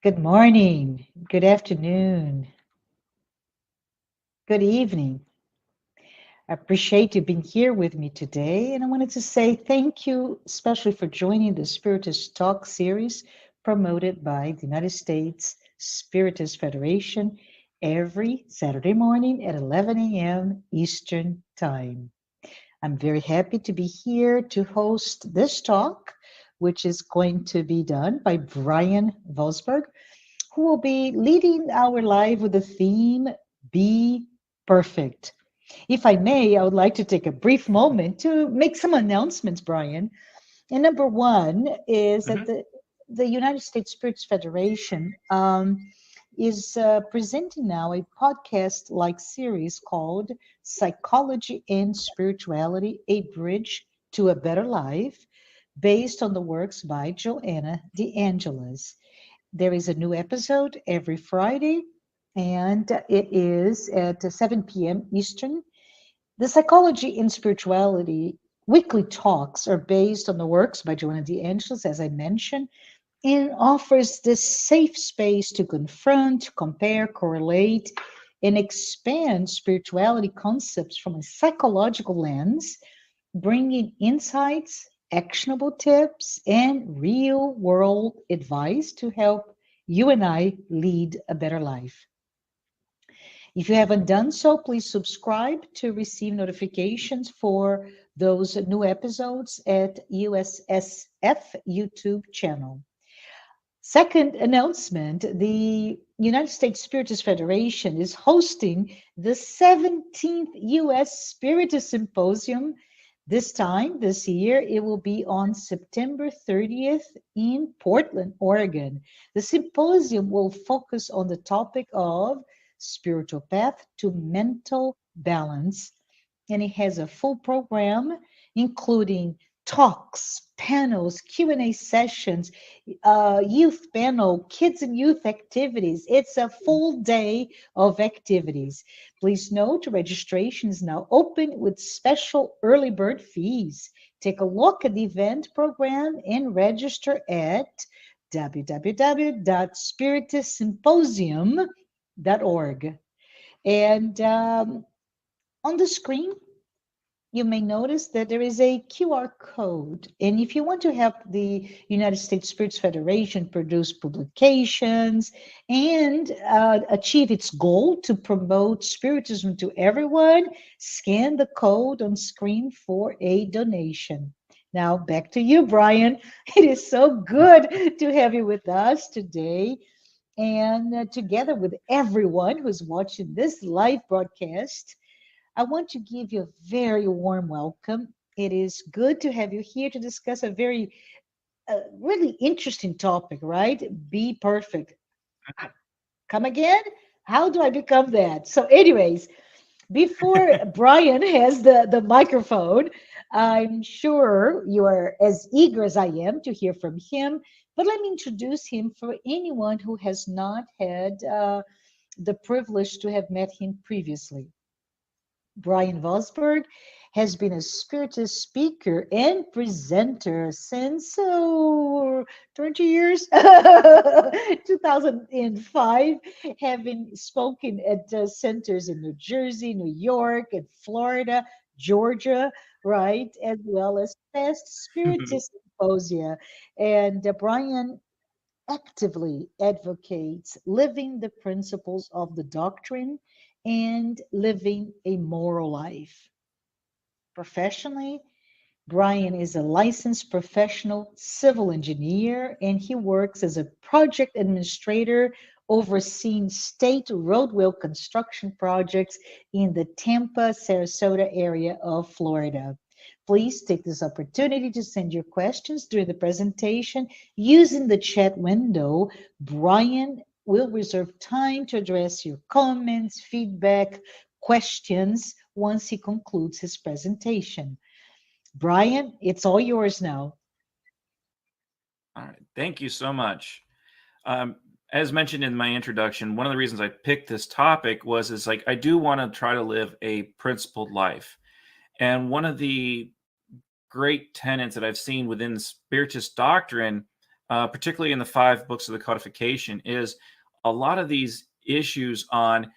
Good morning, good afternoon, good evening. I appreciate you being here with me today. And I wanted to say thank you, especially for joining the Spiritist Talk series promoted by the United States Spiritist Federation every Saturday morning at 11 a.m. Eastern Time. I'm very happy to be here to host this talk, which is going to be done by Brian VOSBERG, who will be leading our live with the theme Be Perfect. If I may, I would like to take a brief moment to make some announcements, Brian. And number one is that Mhm. the United States Spirits Federation is presenting now a podcast like series called Psychology and Spirituality, A Bridge to a Better Life, based on the works by Joanna De Angelis. There is a new episode every Friday, and it is at 7 p.m. Eastern. The Psychology in Spirituality weekly talks are based on the works by Joanna De Angelis, as I mentioned, and offers this safe space to confront, compare, correlate, and expand spirituality concepts from a psychological lens, bringing insights, actionable tips, and real world advice to help you and I lead a better life. If you haven't done so, please subscribe to receive notifications for those new episodes at USSF YouTube channel. Second announcement, the United States Spiritist Federation is hosting the 17th U.S. Spiritist Symposium. This time, this year, it will be on September 30th in Portland, Oregon. The symposium will focus on the topic of spiritual path to mental balance, and it has a full program including talks, panels, Q&A sessions, youth panel, kids and youth activities. It's a full day of activities. Please note registration is now open with special early bird fees. Take a look at the event program and register at www.spiritistsymposium.org. And on the screen, you may notice that there is a QR code. And if you want to help the United States Spirits Federation produce publications and achieve its goal to promote Spiritism to everyone, scan the code on screen for a donation. Now, back to you, Brian. It is so good to have you with us today. And together with everyone who's watching this live broadcast, I want to give you a very warm welcome. It is good to have you here to discuss a very, really interesting topic, right? Be perfect. Uh, Come again? How do I become that? So, anyways, before Brian has the microphone, I'm sure you are as eager as I am to hear from him. But let me introduce him for anyone who has not had the privilege to have met him previously. Brian Vosberg has been a spiritist speaker and presenter since 20 years, 2005, having spoken at centers in New Jersey, New York, and Florida, Georgia, right, as well as past spiritist symposia. And Brian actively advocates living the principles of the doctrine and living a moral life. Professionally, Brian is a licensed professional civil engineer and he works as a project administrator overseeing state roadway construction projects in the Tampa, Sarasota area of Florida. Please take this opportunity to send your questions during the presentation using the chat window. Brian will reserve time to address your comments, feedback, questions once he concludes his presentation. Brian, it's all yours now. All right. Thank you so much. As mentioned in my introduction, one of the reasons I picked this topic is like I do want to try to live a principled life. And one of the great tenets that I've seen within the Spiritist doctrine particularly in the 5 books of the codification, is a lot of these issues on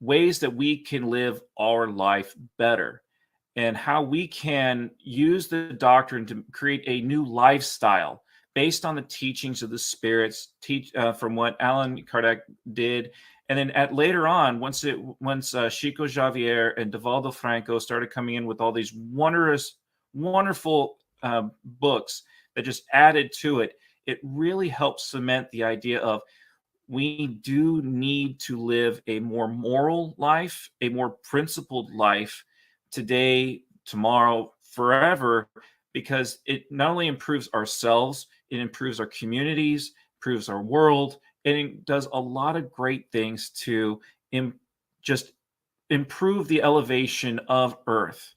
ways that we can live our life better and how we can use the doctrine to create a new lifestyle based on the teachings of the spirits, from what Allan Kardec did. And then later on, once Chico Xavier and Divaldo Franco started coming in with all these wonderful books that just added to it, it really helped cement the idea of we do need to live a more moral life, a more principled life today, tomorrow, forever, because it not only improves ourselves, it improves our communities, improves our world, and it does a lot of great things to just improve the elevation of Earth.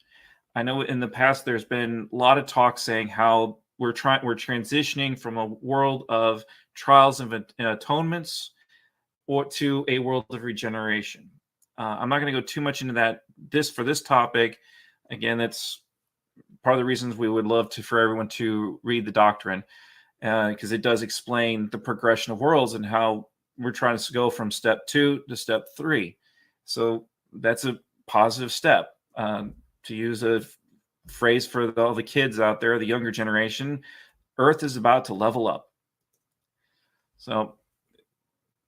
I know in the past there's been a lot of talk saying how we're transitioning from a world of trials and atonements or to a world of regeneration. I'm not going to go too much into that for this topic. Again, that's part of the reasons we would love for everyone to read the doctrine, because it does explain the progression of worlds and how we're trying to go from step 2 to step 3. So that's a positive step. To use a phrase for all the kids out there, the younger generation, Earth is about to level up. So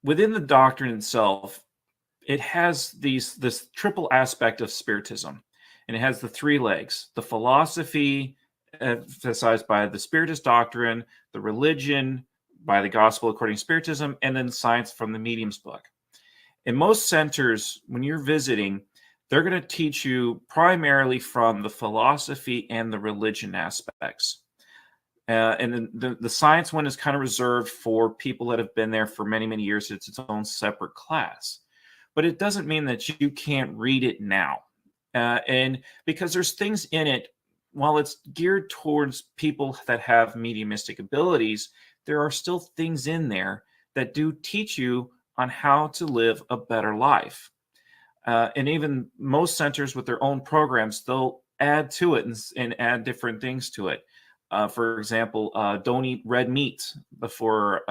within the doctrine itself, it has this triple aspect of Spiritism, and it has the 3 legs: the philosophy emphasized by the Spiritist doctrine, the religion by the Gospel according to Spiritism, and then science from the Medium's book. In most centers, when you're visiting, they're going to teach you primarily from the philosophy and the religion aspects. And then the science one is kind of reserved for people that have been there for many, many years. It's its own separate class. But it doesn't mean that you can't read it now. And because there's things in it, while it's geared towards people that have mediumistic abilities, there are still things in there that do teach you on how to live a better life. And even most centers with their own programs, they'll add to it and add different things to it. For example, don't eat red meat before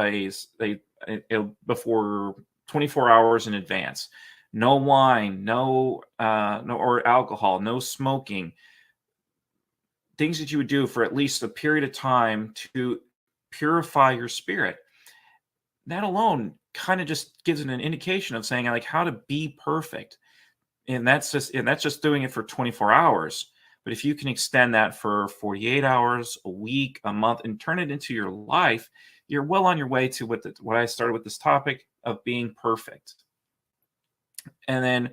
before 24 hours in advance. No wine, no or alcohol, no smoking. Things that you would do for at least a period of time to purify your spirit. That alone kind of just gives an indication of saying like how to be perfect. And that's just doing it for 24 hours. But if you can extend that for 48 hours, a week, a month, and turn it into your life, you're well on your way to what I started with this topic of being perfect. And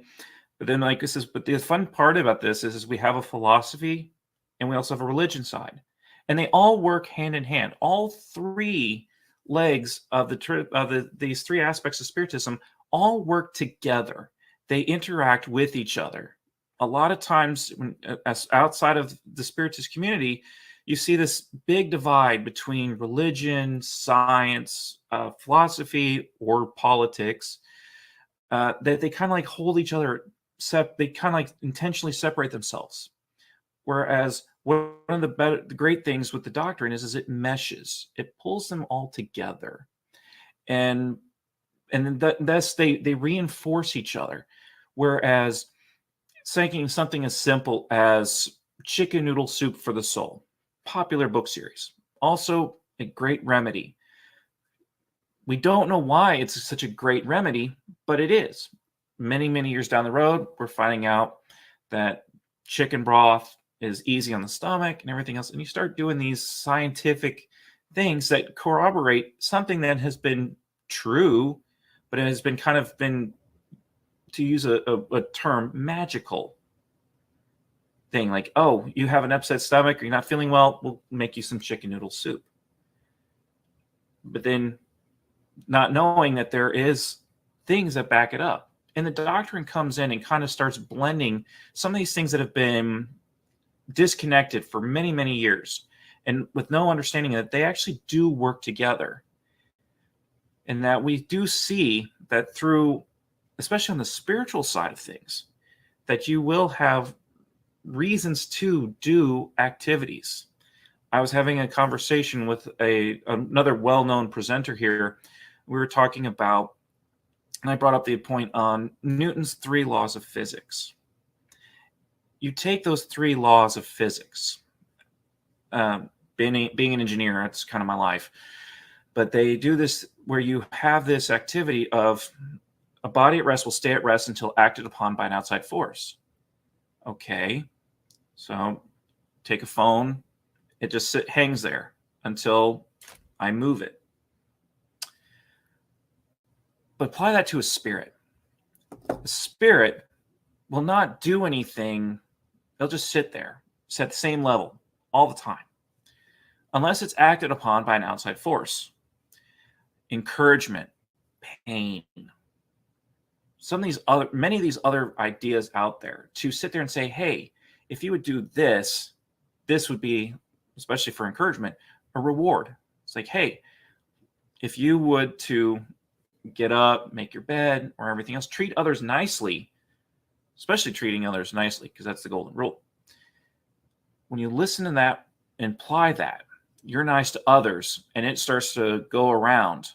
then like this is, but the fun part about this is we have a philosophy and we also have a religion side, and they all work hand in hand. All 3 legs of these 3 aspects of Spiritism all work together. They interact with each other. A lot of times, as outside of the Spiritist community, you see this big divide between religion, science, philosophy, or politics, that they kind of like hold each other. They kind of like intentionally separate themselves. Whereas one of the great things with the doctrine is it meshes. It pulls them all together, and thus they reinforce each other. Whereas saying something as simple as chicken noodle soup for the soul, popular book series, also a great remedy. We don't know why it's such a great remedy, but it is. Many, many years down the road, we're finding out that chicken broth is easy on the stomach and everything else. And you start doing these scientific things that corroborate something that has been true, but it has been to use a term, magical thing. Like, oh, you have an upset stomach or you're not feeling well, we'll make you some chicken noodle soup. But then not knowing that there is things that back it up. And the doctrine comes in and kind of starts blending some of these things that have been disconnected for many, many years, and with no understanding that they actually do work together. And that we do see that through, especially on the spiritual side of things, that you will have reasons to do activities. I was having a conversation with another well-known presenter here. We were talking about, and I brought up the point on Newton's 3 laws of physics. You take those 3 laws of physics, being an engineer, that's kind of my life, but they do this where you have this activity of a body at rest will stay at rest until acted upon by an outside force. Okay, so take a phone, it just hangs there until I move it. But apply that to a spirit. A spirit will not do anything. They'll just sit there. It's at the same level all the time, unless it's acted upon by an outside force. Encouragement, pain, many of these other ideas out there, to sit there and say, hey, if you would do this, this would be, especially for encouragement, a reward. It's like, hey, if you would to get up, make your bed, or everything else, treat others nicely, especially treating others nicely, because that's the golden rule. When you listen to that and apply that, you're nice to others, and it starts to go around,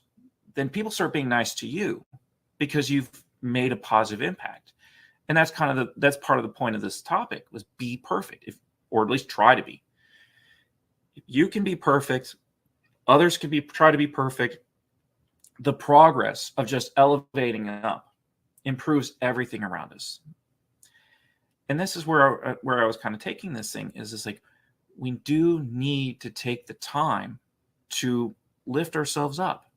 then people start being nice to you because you've made a positive impact. And that's that's part of the point of this topic, was be perfect, or at least try to be. If you can be perfect, others can try to be perfect. The progress of just elevating up improves everything around us. And this is where I was kind of taking this thing, is it's like, we do need to take the time to lift ourselves up.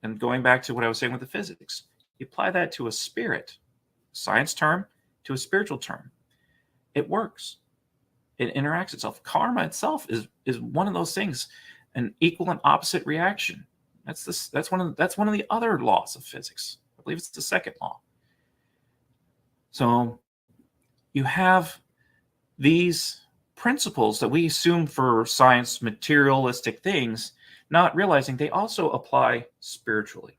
And going back to what I was saying with the physics, you apply that to a spirit, science term, to a spiritual term. It works. It interacts itself. Karma itself is one of those things, an equal and opposite reaction. That's one of the other laws of physics. I believe it's the second law. So you have these principles that we assume for science, materialistic things, not realizing they also apply spiritually.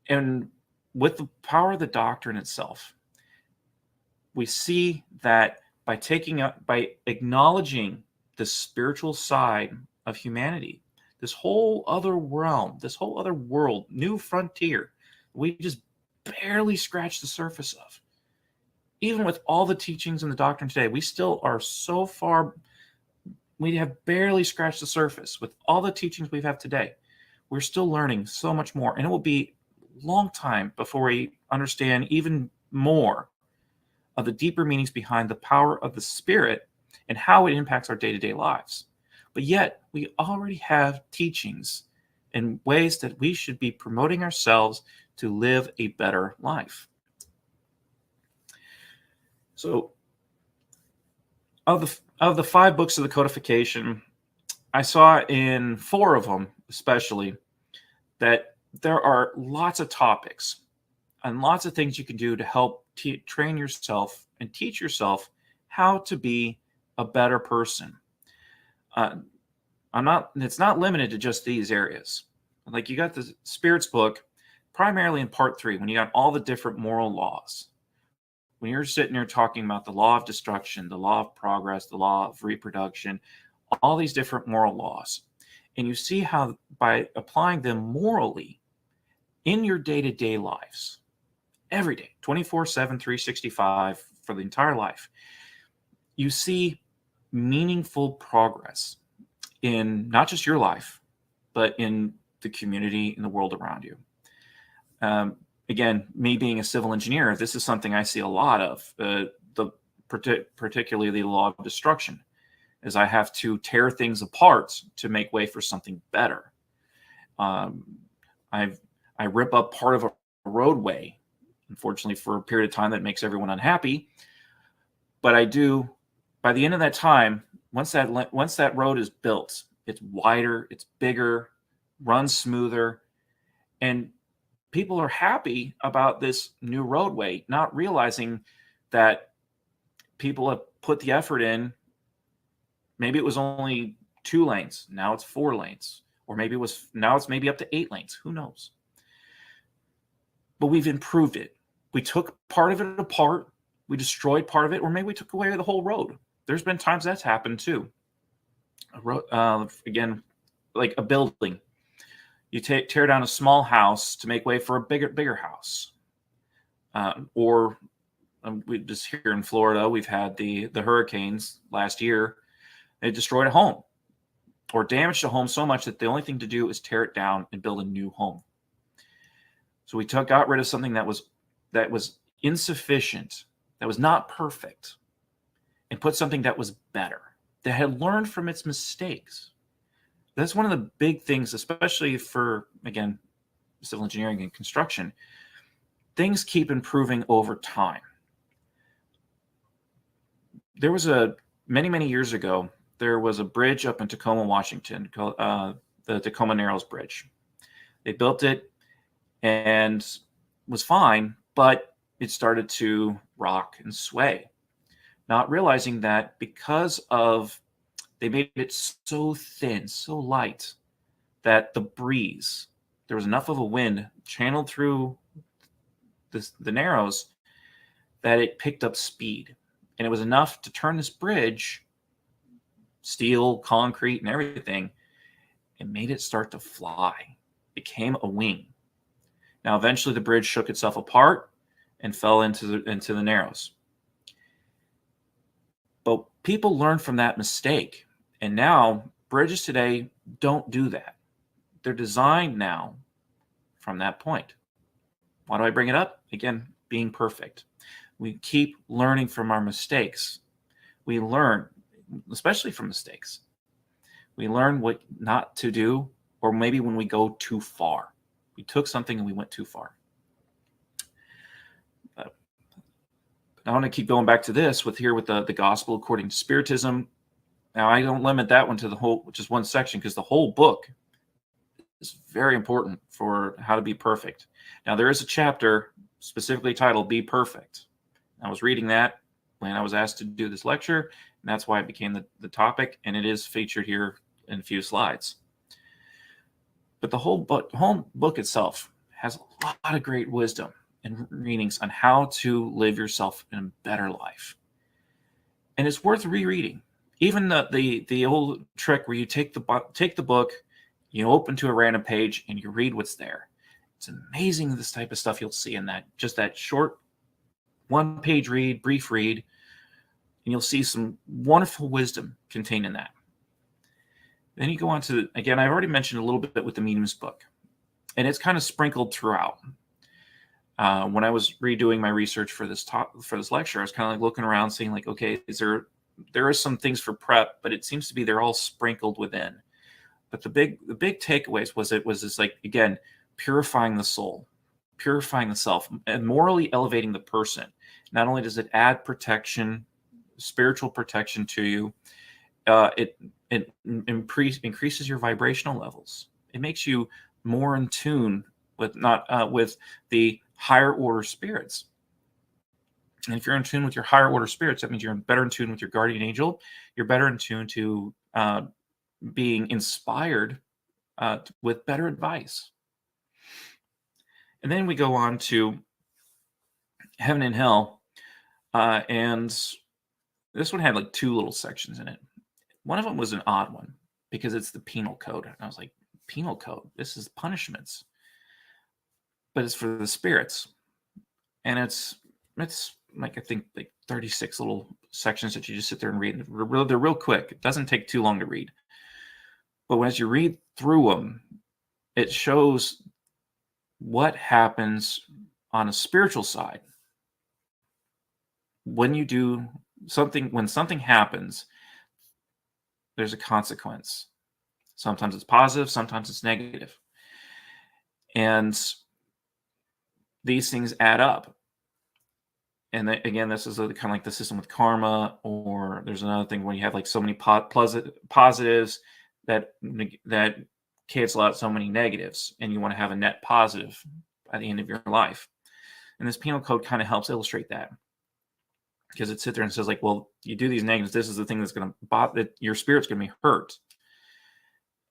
And with the power of the doctrine itself, we see that by acknowledging the spiritual side of humanity, this whole other realm, this whole other world, new frontier, we just barely scratched the surface of. Even with all the teachings in the doctrine today, we still are so far, we have barely scratched the surface. With all the teachings we have today, we're still learning so much more. And it will be a long time before we understand even more of the deeper meanings behind the power of the spirit and how it impacts our day-to-day lives. But yet, we already have teachings and ways that we should be promoting ourselves to live a better life. So, of the 5 books of the codification, I saw in 4 of them, especially, that there are lots of topics and lots of things you can do to help train yourself and teach yourself how to be a better person. It's not limited to just these areas. Like, you got the Spirits book, primarily in part 3, when you got all the different moral laws. When you're sitting there talking about the law of destruction, the law of progress, the law of reproduction, all these different moral laws. And you see how by applying them morally in your day-to-day lives, every day, 24/7, 365, for the entire life, you see meaningful progress in not just your life, but in the community, in the world around you. Again, me being a civil engineer, this is something I see a lot of, particularly the law of destruction, as I have to tear things apart to make way for something better. I rip up part of a roadway, unfortunately, for a period of time that makes everyone unhappy. But I do, by the end of that time, once that road is built, it's wider, it's bigger, runs smoother, and people are happy about this new roadway, not realizing that people have put the effort in. Maybe it was only 2 lanes, now it's 4 lanes, or maybe now it's maybe up to 8 lanes. Who knows? But we've improved it. We took part of it apart, we destroyed part of it, or maybe we took away the whole road. There's been times that's happened too. again, like a building. You tear down a small house to make way for a bigger house. Or we just here in Florida, we've had the hurricanes last year. They destroyed a home or damaged a home so much that the only thing to do is tear it down and build a new home. So we got rid of something that was insufficient, that was not perfect, and put something that was better, that had learned from its mistakes. That's one of the big things, especially for, again, civil engineering and construction. Things keep improving over time. There was many years ago, there was a bridge up in Tacoma, Washington, called the Tacoma Narrows Bridge. They built it and was fine, but it started to rock and sway, not realizing that because they made it so thin, so light, that the breeze, there was enough of a wind channeled through the Narrows that it picked up speed. And it was enough to turn this bridge, steel, concrete, and everything, and made it start to fly. It became a wing. Now, eventually the bridge shook itself apart and fell into the Narrows. But people learned from that mistake. And now bridges today don't do that. They're designed now from that point. Why do I bring it up? Again, being perfect. We keep learning from our mistakes. We learn, especially from mistakes. We learn what not to do, or maybe when we go too far. We took something and we went too far. I want to keep going back to this with the gospel according to Spiritism. Now, I don't limit that one to the whole, just one section, because the whole book is very important for how to be perfect. Now, there is a chapter specifically titled Be Perfect. I was reading that when I was asked to do this lecture, and that's why it became the topic, and it is featured here in a few slides. But the whole book itself has a lot of great wisdom and readings on how to live yourself in a better life. And it's worth rereading. Even the old trick where you take the book, you open to a random page, and you read what's there. It's amazing this type of stuff you'll see in that short one-page read, brief read, and you'll see some wonderful wisdom contained in that. Then you go on to, again, I've already mentioned a little bit with the medium's book, and it's kind of sprinkled throughout. When I was redoing my research for this lecture, I was kind of like looking around, seeing like, okay, there are some things for prep, but it seems to be they're all sprinkled within. But the big takeaways was this, like, again, purifying the soul, purifying the self, and morally elevating the person. Not only does it add protection, spiritual protection to you, it increases your vibrational levels. It makes you more in tune with with the higher order spirits. And if you're in tune with your higher order spirits, that means you're better in tune with your guardian angel. You're better in tune to being inspired with better advice. And then we go on to heaven and hell. And this one had like two little sections in it. One of them was an odd one because it's the penal code. And I was like, penal code? This is punishments. But it's for the spirits. And it's like, I think like 36 little sections that you just sit there and read. They're real quick. It doesn't take too long to read. But as you read through them, it shows what happens on a spiritual side. When you do something, when something happens, there's a consequence. Sometimes it's positive, sometimes it's negative. And these things add up. And again, this is kind of like the system with karma, or there's another thing when you have like so many positives that cancel out so many negatives, and you want to have a net positive by the end of your life. And this penal code kind of helps illustrate that, because it sits there and says like, well, you do these negatives, this is the thing that's going to bother your spirit's going to be hurt.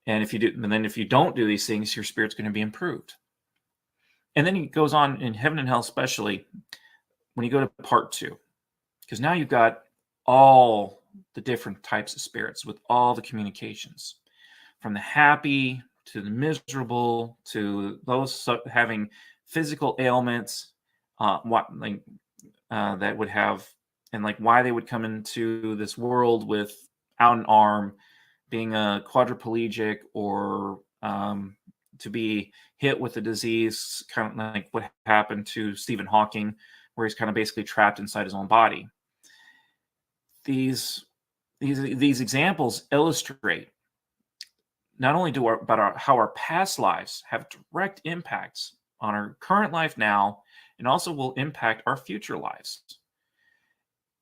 And if you don't do these things, your spirit's going to be improved. And then he goes on in heaven and hell, especially when you go to part 2, because now you've got all the different types of spirits with all the communications, from the happy to the miserable to those having physical ailments, that would have, and like why they would come into this world without an arm, being a quadriplegic, or to be hit with a disease, kind of like what happened to Stephen Hawking, where he's kind of basically trapped inside his own body. These examples illustrate not only how our past lives have direct impacts on our current life now, and also will impact our future lives,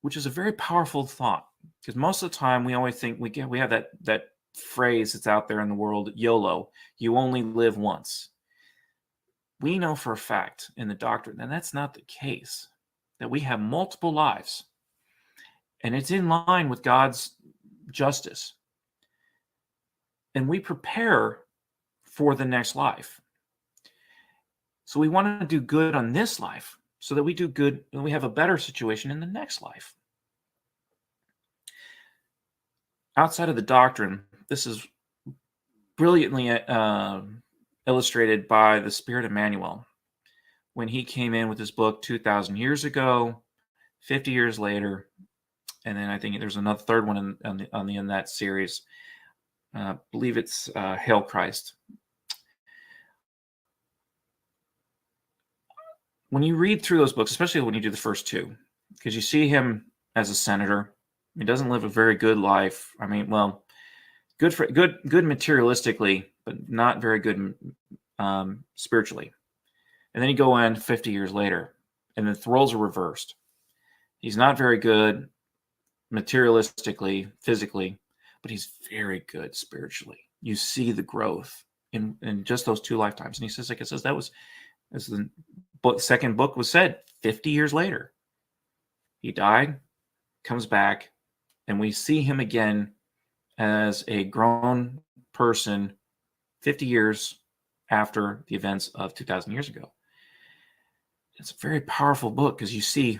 which is a very powerful thought. Because most of the time we always think we have that phrase that's out there in the world, YOLO, you only live once. We know for a fact in the doctrine that that's not the case, that we have multiple lives, and it's in line with God's justice. And we prepare for the next life. So we want to do good on this life so that we do good and we have a better situation in the next life. Outside of the doctrine, this is brilliantly illustrated by the Spirit Emmanuel when he came in with his book 2,000 years ago, 50 years later, and then I think there's another third one in that series. I believe it's Hail Christ. When you read through those books, especially when you do the first two, because you see him as a senator, he doesn't live a very good life. I mean, well, good materialistically, but not very good spiritually. And then you go in 50 years later, and the roles are reversed. He's not very good materialistically, physically, but he's very good spiritually. You see the growth in just those two lifetimes. And he says, that was, as the second book was said, 50 years later. He died, comes back, and we see him again as a grown person 50 years after the events of 2,000 years ago. It's a very powerful book because you see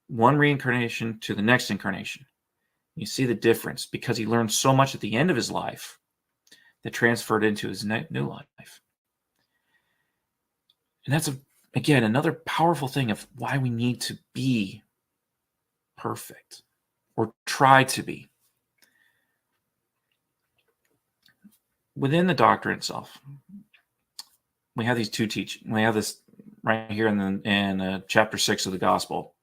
one reincarnation to the next incarnation. You see the difference because he learned so much at the end of his life that transferred into his new life. And that's, again, another powerful thing of why we need to be perfect or try to be. Within the doctrine itself, we have these two teachings. We have this right here in chapter 6 of the Gospel.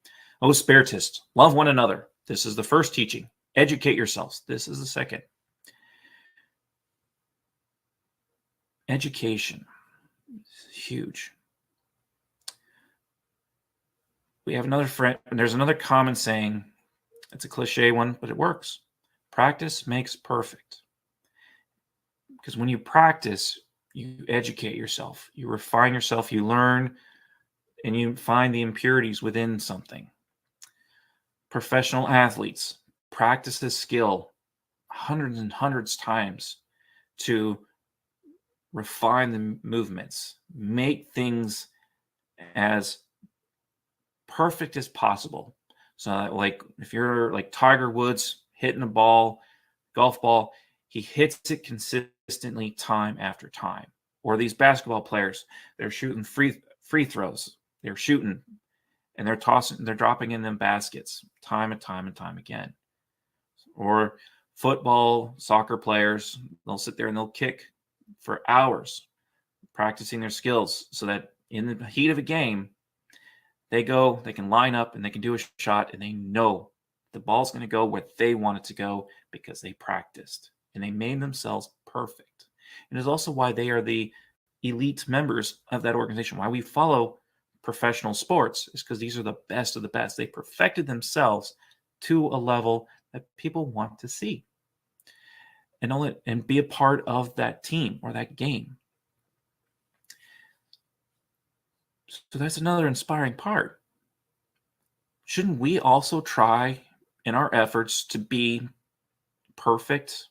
O Spiritists, love one another. This is the first teaching. Educate yourselves. This is the second. Education is huge. We have another friend, and there's another common saying. It's a cliche one, but it works. Practice makes perfect. Because when you practice, you educate yourself, you refine yourself, you learn, and you find the impurities within something. Professional athletes practice this skill hundreds and hundreds of times to refine the movements, make things as perfect as possible. So like if you're like Tiger Woods hitting a ball, golf ball, he hits it consistently time after time. Or these basketball players, they're shooting free throws. They're shooting and they're dropping in them baskets time and time and time again. Or football, soccer players, they'll sit there and they'll kick for hours, practicing their skills so that in the heat of a game, they can line up and they can do a shot and they know the ball's going to go where they want it to go because they practiced and they made themselves perfect. And it's also why they are the elite members of that organization. Why we follow professional sports is because these are the best of the best. They perfected themselves to a level that people want to see and be a part of that team or that game. So that's another inspiring part. Shouldn't we also try in our efforts to be perfect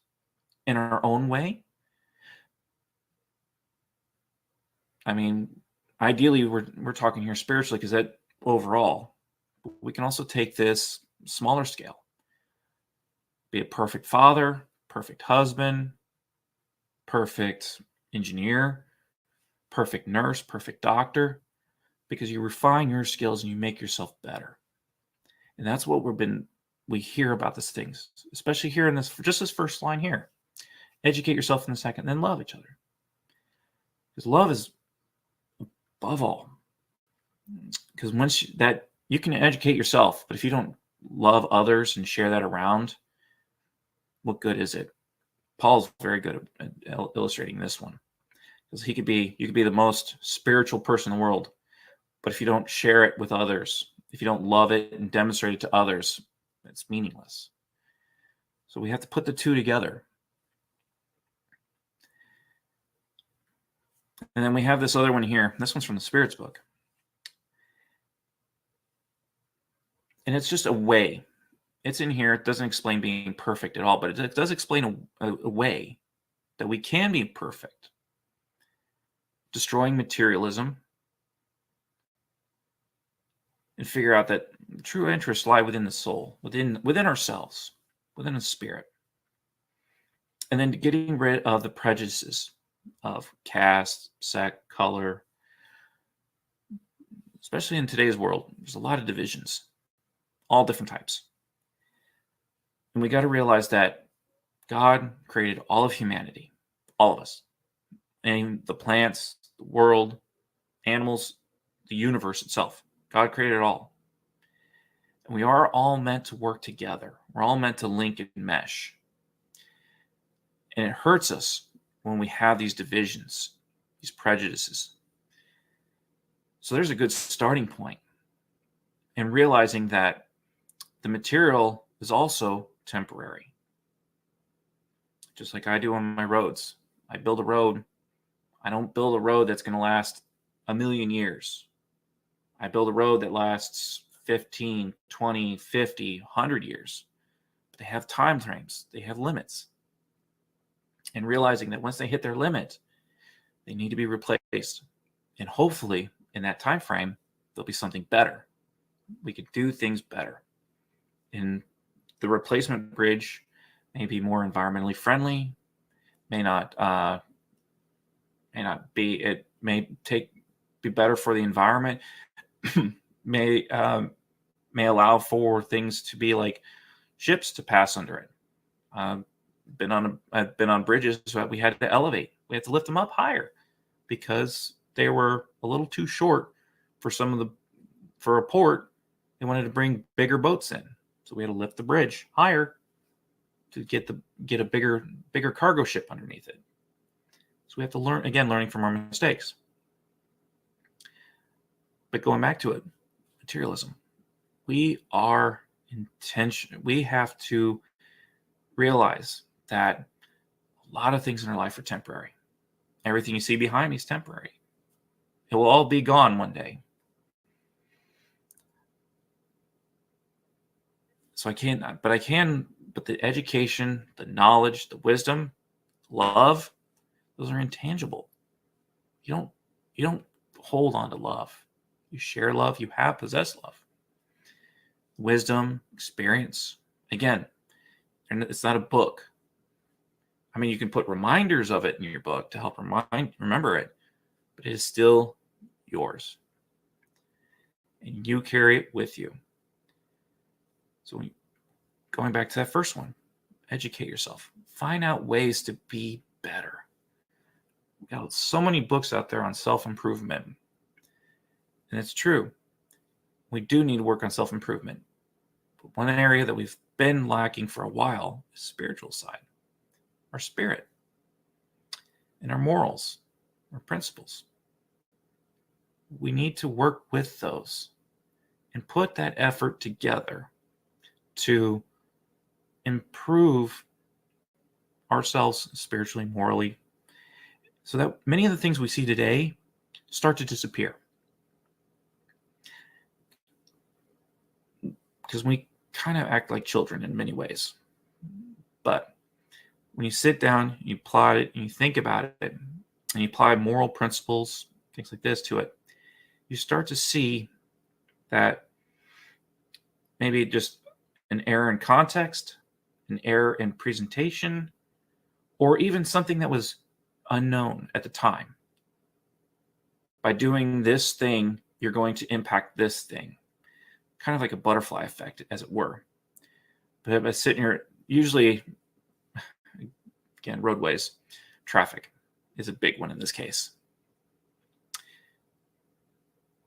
in our own way? I mean, ideally, we're talking here spiritually because that overall, we can also take this smaller scale. be a perfect father, perfect husband, perfect engineer, perfect nurse, perfect doctor, because you refine your skills and you make yourself better. And that's what we hear about these things, especially here in this first line here. Educate yourself in the second, then love each other. Because love is above all. Because you can educate yourself, but if you don't love others and share that around, what good is it? Paul's very good at illustrating this one. Because you could be the most spiritual person in the world, but if you don't share it with others, if you don't love it and demonstrate it to others, it's meaningless. So we have to put the two together. And then we have this other one here. This one's from the Spirits book. And it's just a way. It's in here. It doesn't explain being perfect at all, but it does explain a way that we can be perfect. Destroying materialism and figure out that true interests lie within the soul, within ourselves, within the spirit. And then getting rid of the prejudices of caste, sex, color. Especially in today's world, there's a lot of divisions, all different types. And we got to realize that God created all of humanity, all of us, and the plants, the world, animals, the universe itself. God created it all. And we are all meant to work together. We're all meant to link and mesh. And it hurts us when we have these divisions, these prejudices. So there's a good starting point in realizing that the material is also temporary. Just like I do on my roads. I build a road. I don't build a road that's going to last 1,000,000 years. I build a road that lasts 15, 20, 50, 100 years. But they have time frames. They have limits. And realizing that once they hit their limit, they need to be replaced. And hopefully, in that time frame, there'll be something better. We could do things better. And the replacement bridge may be more environmentally friendly, may not be. It may be better for the environment. may allow for things to be like ships to pass under it. I've been on bridges that we had to elevate. We had to lift them up higher because they were a little too short for a port. They wanted to bring bigger boats in, so we had to lift the bridge higher to get a bigger cargo ship underneath it. So we have to learning from our mistakes. But going back to it, materialism. We have to realize that a lot of things in our life are temporary. Everything you see behind me is temporary. It will all be gone one day. So but the education, the knowledge, the wisdom, love, those are intangible. You don't hold on to love. You share love, you possess love. Wisdom, experience. Again, and it's not a book. I mean, you can put reminders of it in your book to help remember it, but it is still yours. And you carry it with you. So going back to that first one, educate yourself. Find out ways to be better. We've got so many books out there on self-improvement. And it's true. We do need to work on self-improvement. But one area that we've been lacking for a while is spiritual side. Our spirit. And our morals. Our principles. We need to work with those and put that effort together to improve ourselves spiritually, morally, so that many of the things we see today start to disappear. Because we kind of act like children in many ways. But when you sit down, you plot it, and you think about it, and you apply moral principles, things like this to it, you start to see that maybe just an error in context, an error in presentation, or even something that was unknown at the time. By doing this thing, you're going to impact this thing. Kind of like a butterfly effect, as it were. But by sitting here, usually, again, roadways, traffic is a big one in this case.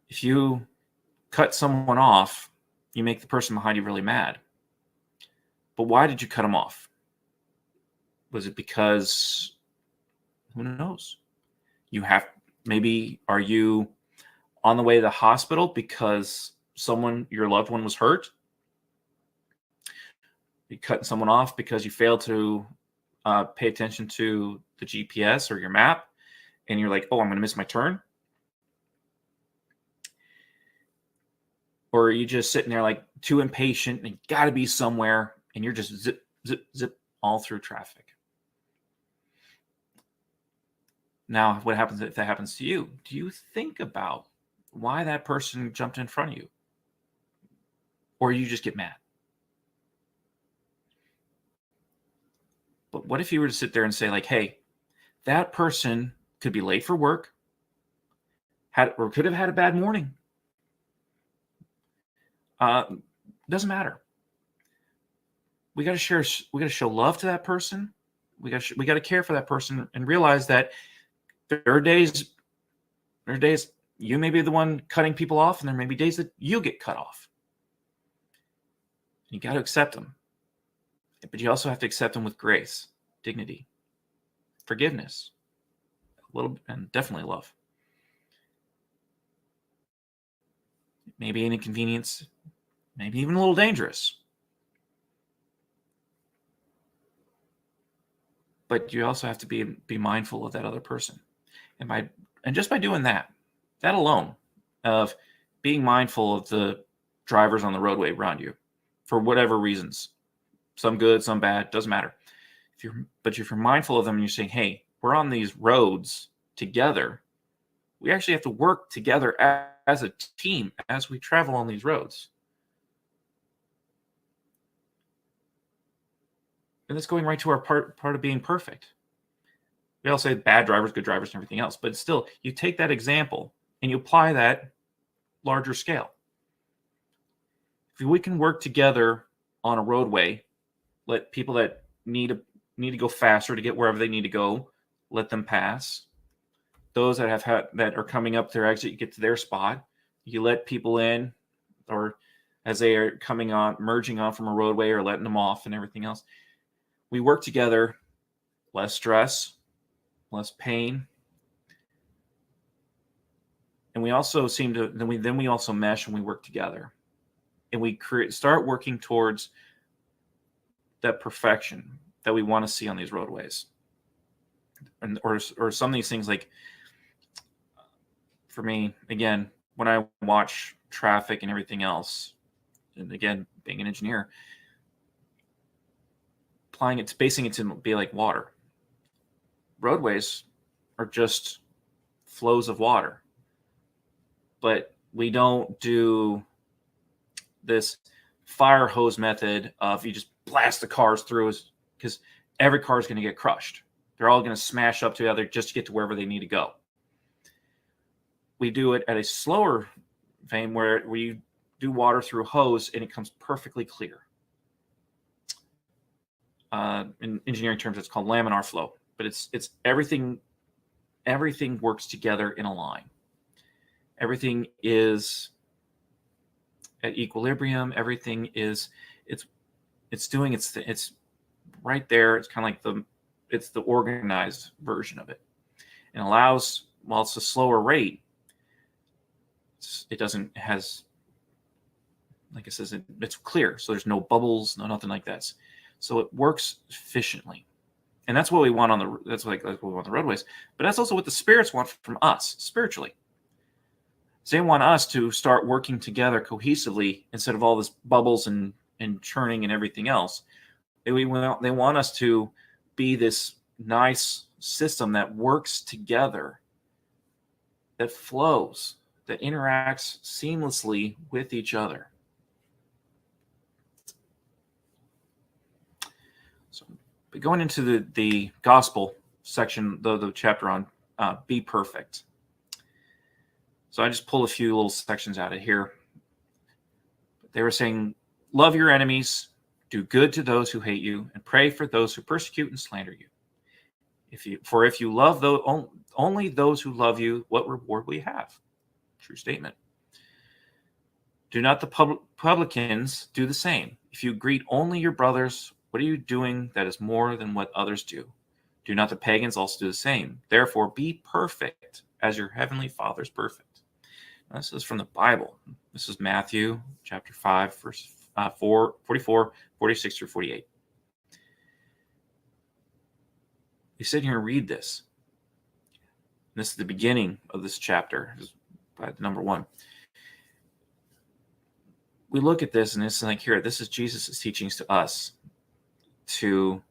If you cut someone off, you make the person behind you really mad. But why did you cut them off? Was it because, who knows? Maybe are you on the way to the hospital because your loved one was hurt? You cutting someone off because you failed to pay attention to the GPS or your map, and you're like, oh, I'm going to miss my turn? Or are you just sitting there like too impatient and got to be somewhere, and you're just zip, zip, zip all through traffic? Now, what happens if that happens to you? Do you think about why that person jumped in front of you? Or you just get mad? But what if you were to sit there and say, like, hey, that person could be late for work, or could have had a bad morning. Doesn't matter. We got to show love to that person. We got to care for that person and realize that there are days you may be the one cutting people off, and there may be days that you get cut off. You got to accept them. But you also have to accept them with grace, dignity, forgiveness, and definitely love. Maybe an inconvenience, maybe even a little dangerous. But you also have to be mindful of that other person. And just by doing that alone, of being mindful of the drivers on the roadway around you, for whatever reasons, some good, some bad, doesn't matter. If you're mindful of them and you're saying, hey, we're on these roads together, we actually have to work together as a team as we travel on these roads. And that's going right to our part of being perfect. We all say bad drivers, good drivers, and everything else, but still, you take that example and you apply that larger scale. If we can work together on a roadway, let people that need to go faster to get wherever they need to go, let them pass. Those that are coming up their exit, you get to their spot, you let people in, or as they are merging on from a roadway, or letting them off and everything else. We work together, less stress, less pain. And we also then we also mesh and we work together. And we start working towards that perfection that we want to see on these roadways. Or some of these things, like, for me, again, when I watch traffic and everything else, and again, being an engineer, basing it to be like water. Roadways are just flows of water. But we don't do this fire hose method of you just blast the cars through, because every car is going to get crushed. They're all going to smash up together just to get to wherever they need to go. We do it at a slower vein where we do water through hose and it comes perfectly clear. In engineering terms, it's called laminar flow, but it's everything works together in a line. Everything is at equilibrium. Everything is it's doing it's right there. It's kind of like it's the organized version of it, and allows, while it's a slower rate, like it says, it's clear, so there's no bubbles, nothing like that. So it works efficiently, and that's what we want on that's what we want on the roadways. But that's also what the spirits want from us spiritually. So they want us to start working together cohesively instead of all this bubbles and churning and everything else. They want us to be this nice system that works together, that flows, that interacts seamlessly with each other. So, but going into the gospel section, the chapter on be perfect. So I just pulled a few little sections out of here. They were saying, love your enemies, do good to those who hate you, and pray for those who persecute and slander you. If you love only those who love you, what reward will you have? True statement. Do not the publicans do the same? If you greet only your brothers, what are you doing that is more than what others do? Do not the pagans also do the same? Therefore, be perfect as your heavenly Father is perfect. Now, this is from the Bible. This is Matthew chapter 5, verse 44, 46 through 48. You sit here and read this. This is the beginning of this chapter, number 1. We look at this and it's like, here, this is Jesus' teachings to us to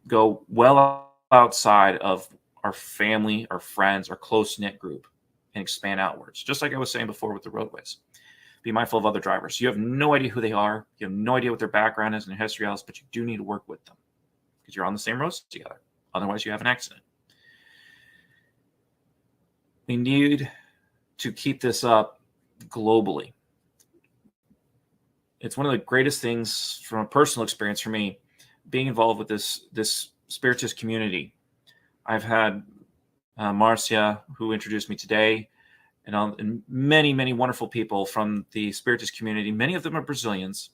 go well outside of our family, our friends, our close-knit group, and expand outwards. Just like I was saying before with the roadways. Be mindful of other drivers. You have no idea who they are. You have no idea what their background is and their history is, but you do need to work with them because you're on the same roads together. Otherwise, you have an accident. We need to keep this up globally. It's one of the greatest things from a personal experience for me, being involved with this Spiritist community. I've had Marcia, who introduced me today, and many, many wonderful people from the Spiritist community. Many of them are Brazilians.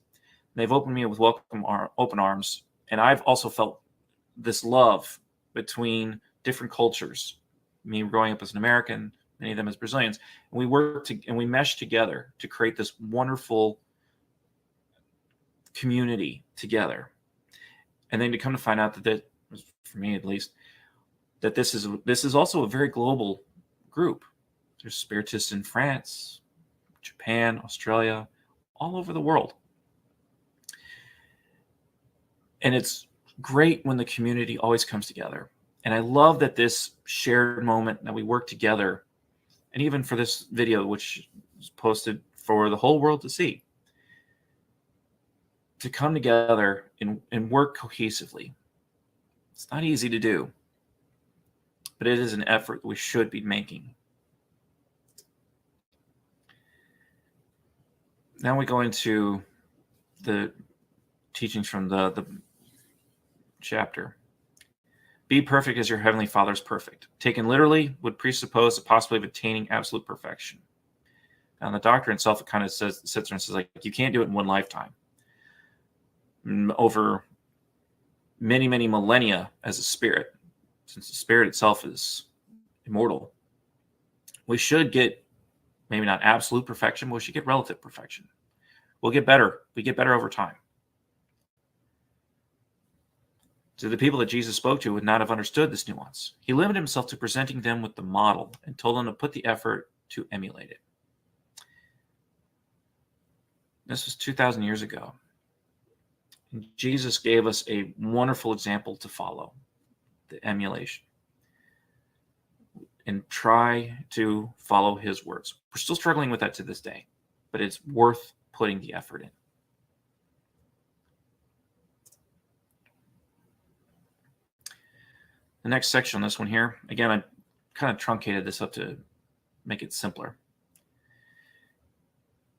They've opened me with open arms, and I've also felt this love between different cultures. Me growing up as an American, many of them as Brazilians, and we work and we mesh together to create this wonderful community together. And then to come to find out that for me at least, that this is also a very global group. There's Spiritists in France, Japan, Australia, all over the world. And it's great when the community always comes together. And I love that this shared moment that we work together, and even for this video, which is posted for the whole world to see, to come together and work cohesively. It's not easy to do, but it is an effort we should be making. Now we go into the teachings from the chapter. Be perfect as your heavenly Father is perfect. Taken literally would presuppose the possibility of attaining absolute perfection. Now, the doctrine itself, it kind of sits there and says, like, you can't do it in one lifetime. Over many, many millennia as a spirit, since the spirit itself is immortal, we should get maybe not absolute perfection, but we should get relative perfection. We'll get better. We get better over time. So the people that Jesus spoke to would not have understood this nuance. He limited himself to presenting them with the model and told them to put the effort to emulate it. This was 2,000 years ago. And Jesus gave us a wonderful example to follow, the emulation. And try to follow his words. We're still struggling with that to this day, but it's worth putting the effort in. The next section on this one here, again, I kind of truncated this up to make it simpler.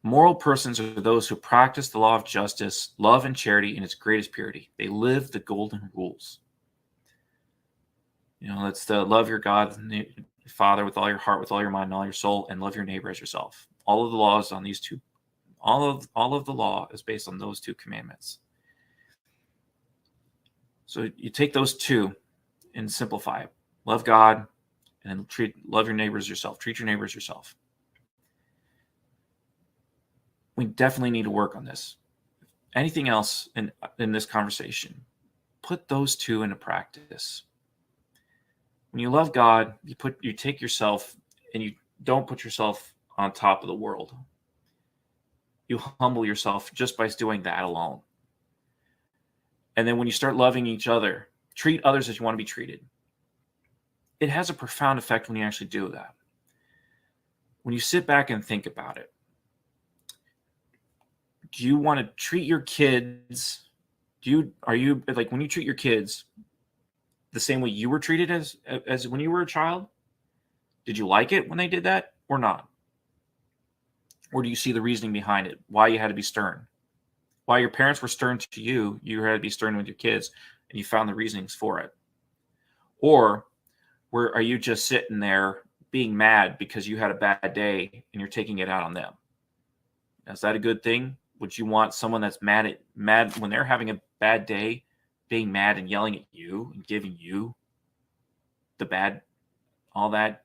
Moral persons are those who practice the law of justice, love, and charity in its greatest purity. They live the golden rules. You know, it's the love your God, your Father, with all your heart, with all your mind, and all your soul, and love your neighbor as yourself. All of the laws on these two, all of the law is based on those two commandments. So you take those two and simplify it. Love God, and then love your neighbor as yourself. Treat your neighbor as yourself. We definitely need to work on this. Anything else in this conversation, put those two into practice. When you love God, you take yourself and you don't put yourself on top of the world. You humble yourself just by doing that alone. And then when you start loving each other, treat others as you want to be treated. It has a profound effect when you actually do that. When you sit back and think about it, do you want to treat your kids? Are you like, when you treat your kids the same way you were treated as when you were a child? Did you like it when they did that or not? Or do you see the reasoning behind it? Why you had to be stern? Why your parents were stern to you, you had to be stern with your kids, and you found the reasonings for it? Or are you just sitting there being mad because you had a bad day and you're taking it out on them? Is that a good thing? Would you want someone that's mad when they're having a bad day, being mad and yelling at you and giving you the bad, all that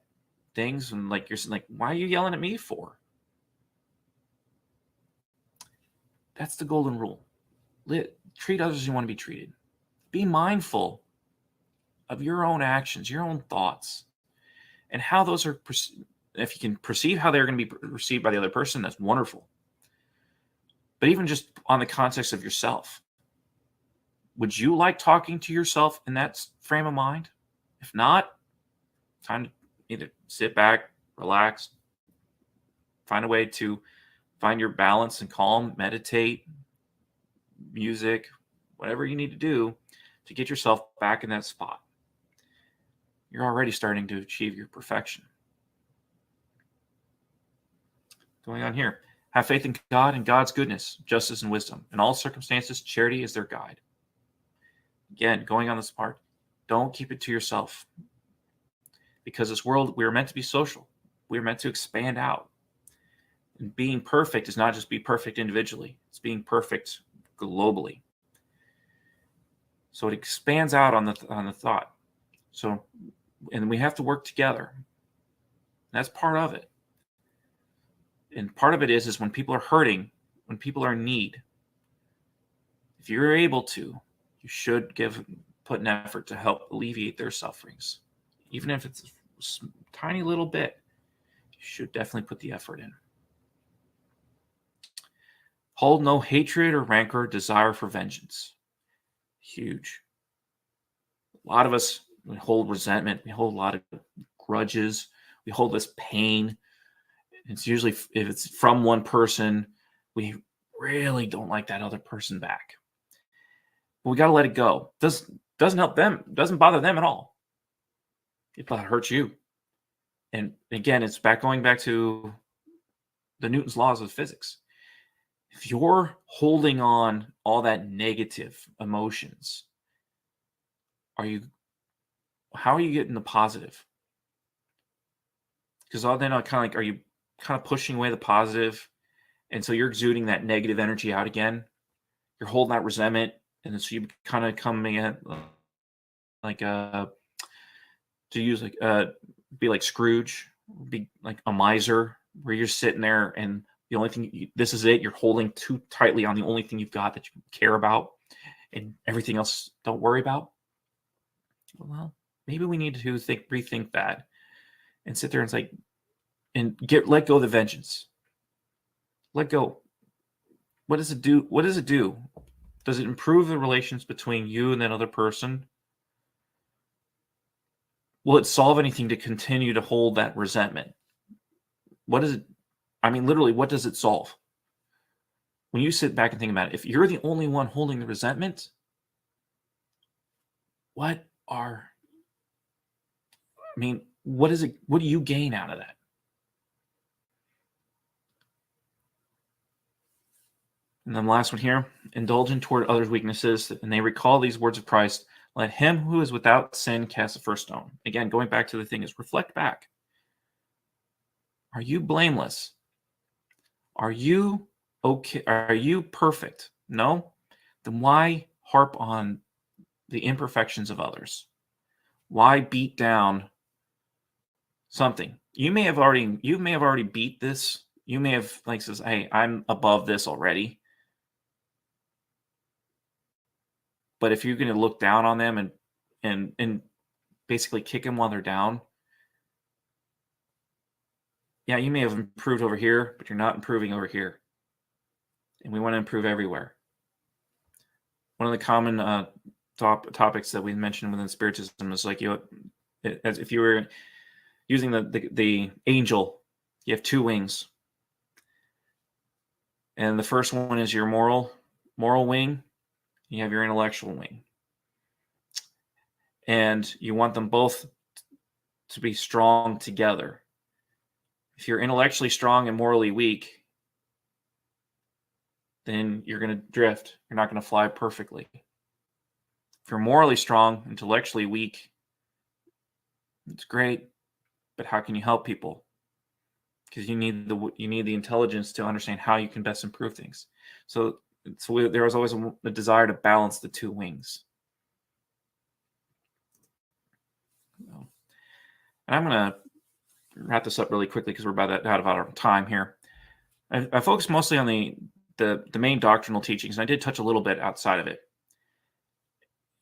things? And like, you're like, why are you yelling at me for? That's the golden rule. Treat others as you want to be treated. Be mindful of your own actions, your own thoughts, and how those are. If you can perceive how they're going to be received by the other person, that's wonderful. But even just on the context of yourself, would you like talking to yourself in that frame of mind? If not, time to either sit back, relax, find a way to find your balance and calm, meditate, music, whatever you need to do to get yourself back in that spot. You're already starting to achieve your perfection. Going on here. Have faith in God and God's goodness, justice, and wisdom. In all circumstances, charity is their guide. Again, going on this part, don't keep it to yourself. Because this world, we are meant to be social. We are meant to expand out. And being perfect is not just be perfect individually. It's being perfect globally. So it expands out on the thought. So, and we have to work together. That's part of it. And part of it is when people are hurting, when people are in need, if you're able to, you should put an effort to help alleviate their sufferings. Even if it's a tiny little bit, you should definitely put the effort in. Hold no hatred or rancor or desire for vengeance. Huge. A lot of us, we hold resentment. We hold a lot of grudges. We hold this pain. It's usually, if it's from one person, we really don't like that other person back. But we got to let it go. Doesn't help them. Doesn't bother them at all. It hurts you. And again, it's going back to the Newton's laws of physics. If you're holding on all that negative emotions, how are you getting the positive? Because all then are you kind of pushing away the positive, and so you're exuding that negative energy out again? You're holding that resentment, and so you kind of coming in like be like Scrooge, be like a miser, where you're sitting there and the only thing, this is it, you're holding too tightly on the only thing you've got that you care about, and everything else don't worry about. Well, maybe we need to rethink that and sit there and say, and let go of the vengeance. Let go. What does it do? What does it do? Does it improve the relations between you and that other person? Will it solve anything to continue to hold that resentment? What is it? I mean, literally, what does it solve? When you sit back and think about it, if you're the only one holding the resentment, what is it? What do you gain out of that? And then the last one here, indulgent toward others' weaknesses, and they recall these words of Christ, let him who is without sin cast the first stone. Again, going back to the thing is reflect back. Are you blameless? Are you okay? Are you perfect? No? Then why harp on the imperfections of others? Why beat down something? You may have already beat this. You may have says, hey, I'm above this already. But if you're going to look down on them and basically kick them while they're down, yeah, you may have improved over here, but you're not improving over here. And we want to improve everywhere. One of the common topics that we mentioned within Spiritism is as if you were using the angel, you have two wings. And the first one is your moral wing, You have your intellectual wing. And you want them both to be strong together. If you're intellectually strong and morally weak, then you're going to drift. You're not going to fly perfectly. If you're morally strong, intellectually weak, it's great, but how can you help people? Because you need the intelligence to understand how you can best improve things. So there was always a desire to balance the two wings. And I'm going to wrap this up really quickly because we're about out of our time here. I focused mostly on the main doctrinal teachings, and I did touch a little bit outside of it.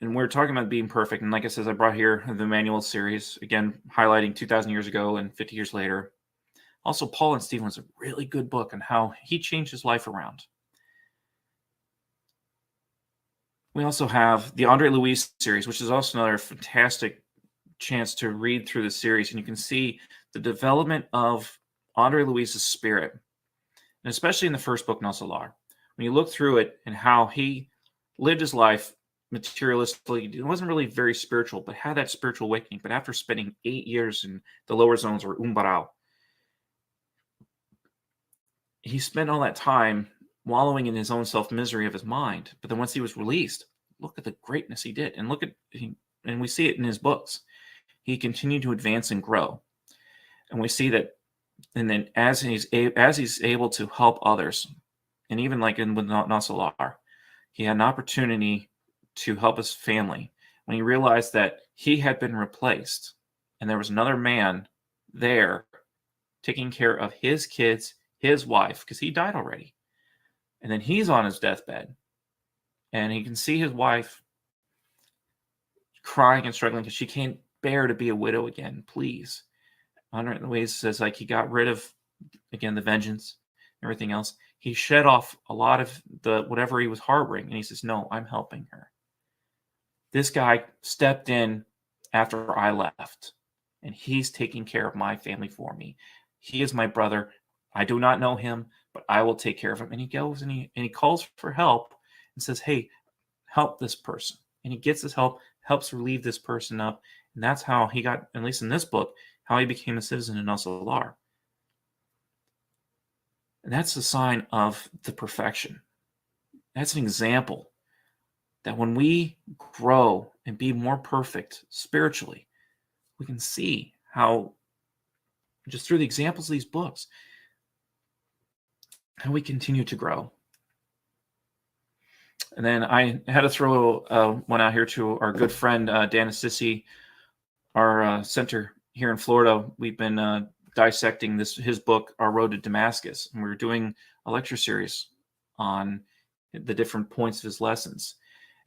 And we're talking about being perfect. And like I said, I brought here the manual series, again, highlighting 2,000 years ago and 50 years later. Also, Paul and Stephen was a really good book on how he changed his life around. We also have the Andre Luis series, which is also another fantastic chance to read through the series. And you can see the development of Andre Luis's spirit, and especially in the first book, No Solar. When you look through it and how he lived his life materialistically, it wasn't really very spiritual, but had that spiritual awakening. But after spending 8 years in the lower zones, or umbral, he spent all that time wallowing in his own self-misery of his mind. But then once he was released, look at the greatness he did. And and we see it in his books. He continued to advance and grow. And we see that, and then as he's able to help others, and even like with No Solar, he had an opportunity to help his family when he realized that he had been replaced and there was another man there taking care of his kids, his wife, because he died already. And then he's on his deathbed and he can see his wife crying and struggling because she can't bear to be a widow again. Please. Andre Luis says, like, he got rid of, again, the vengeance, everything else. He shed off a lot of the whatever he was harboring, and he says, no, I'm helping her. This guy stepped in after I left, and he's taking care of my family for me. He is my brother. I do not know him, but I will take care of him. And he goes and he calls for help and says, hey, help this person. And he gets this help, helps relieve this person up. And that's how he got, at least in this book, how he became a citizen in No Solar. And that's a sign of the perfection. That's an example that when we grow and be more perfect spiritually, we can see how, just through the examples of these books, how we continue to grow. And then I had to throw one out here to our good friend, Dan Assisi, our center here in Florida. We've been dissecting his book, Our Road to Damascus. And we're doing a lecture series on the different points of his lessons.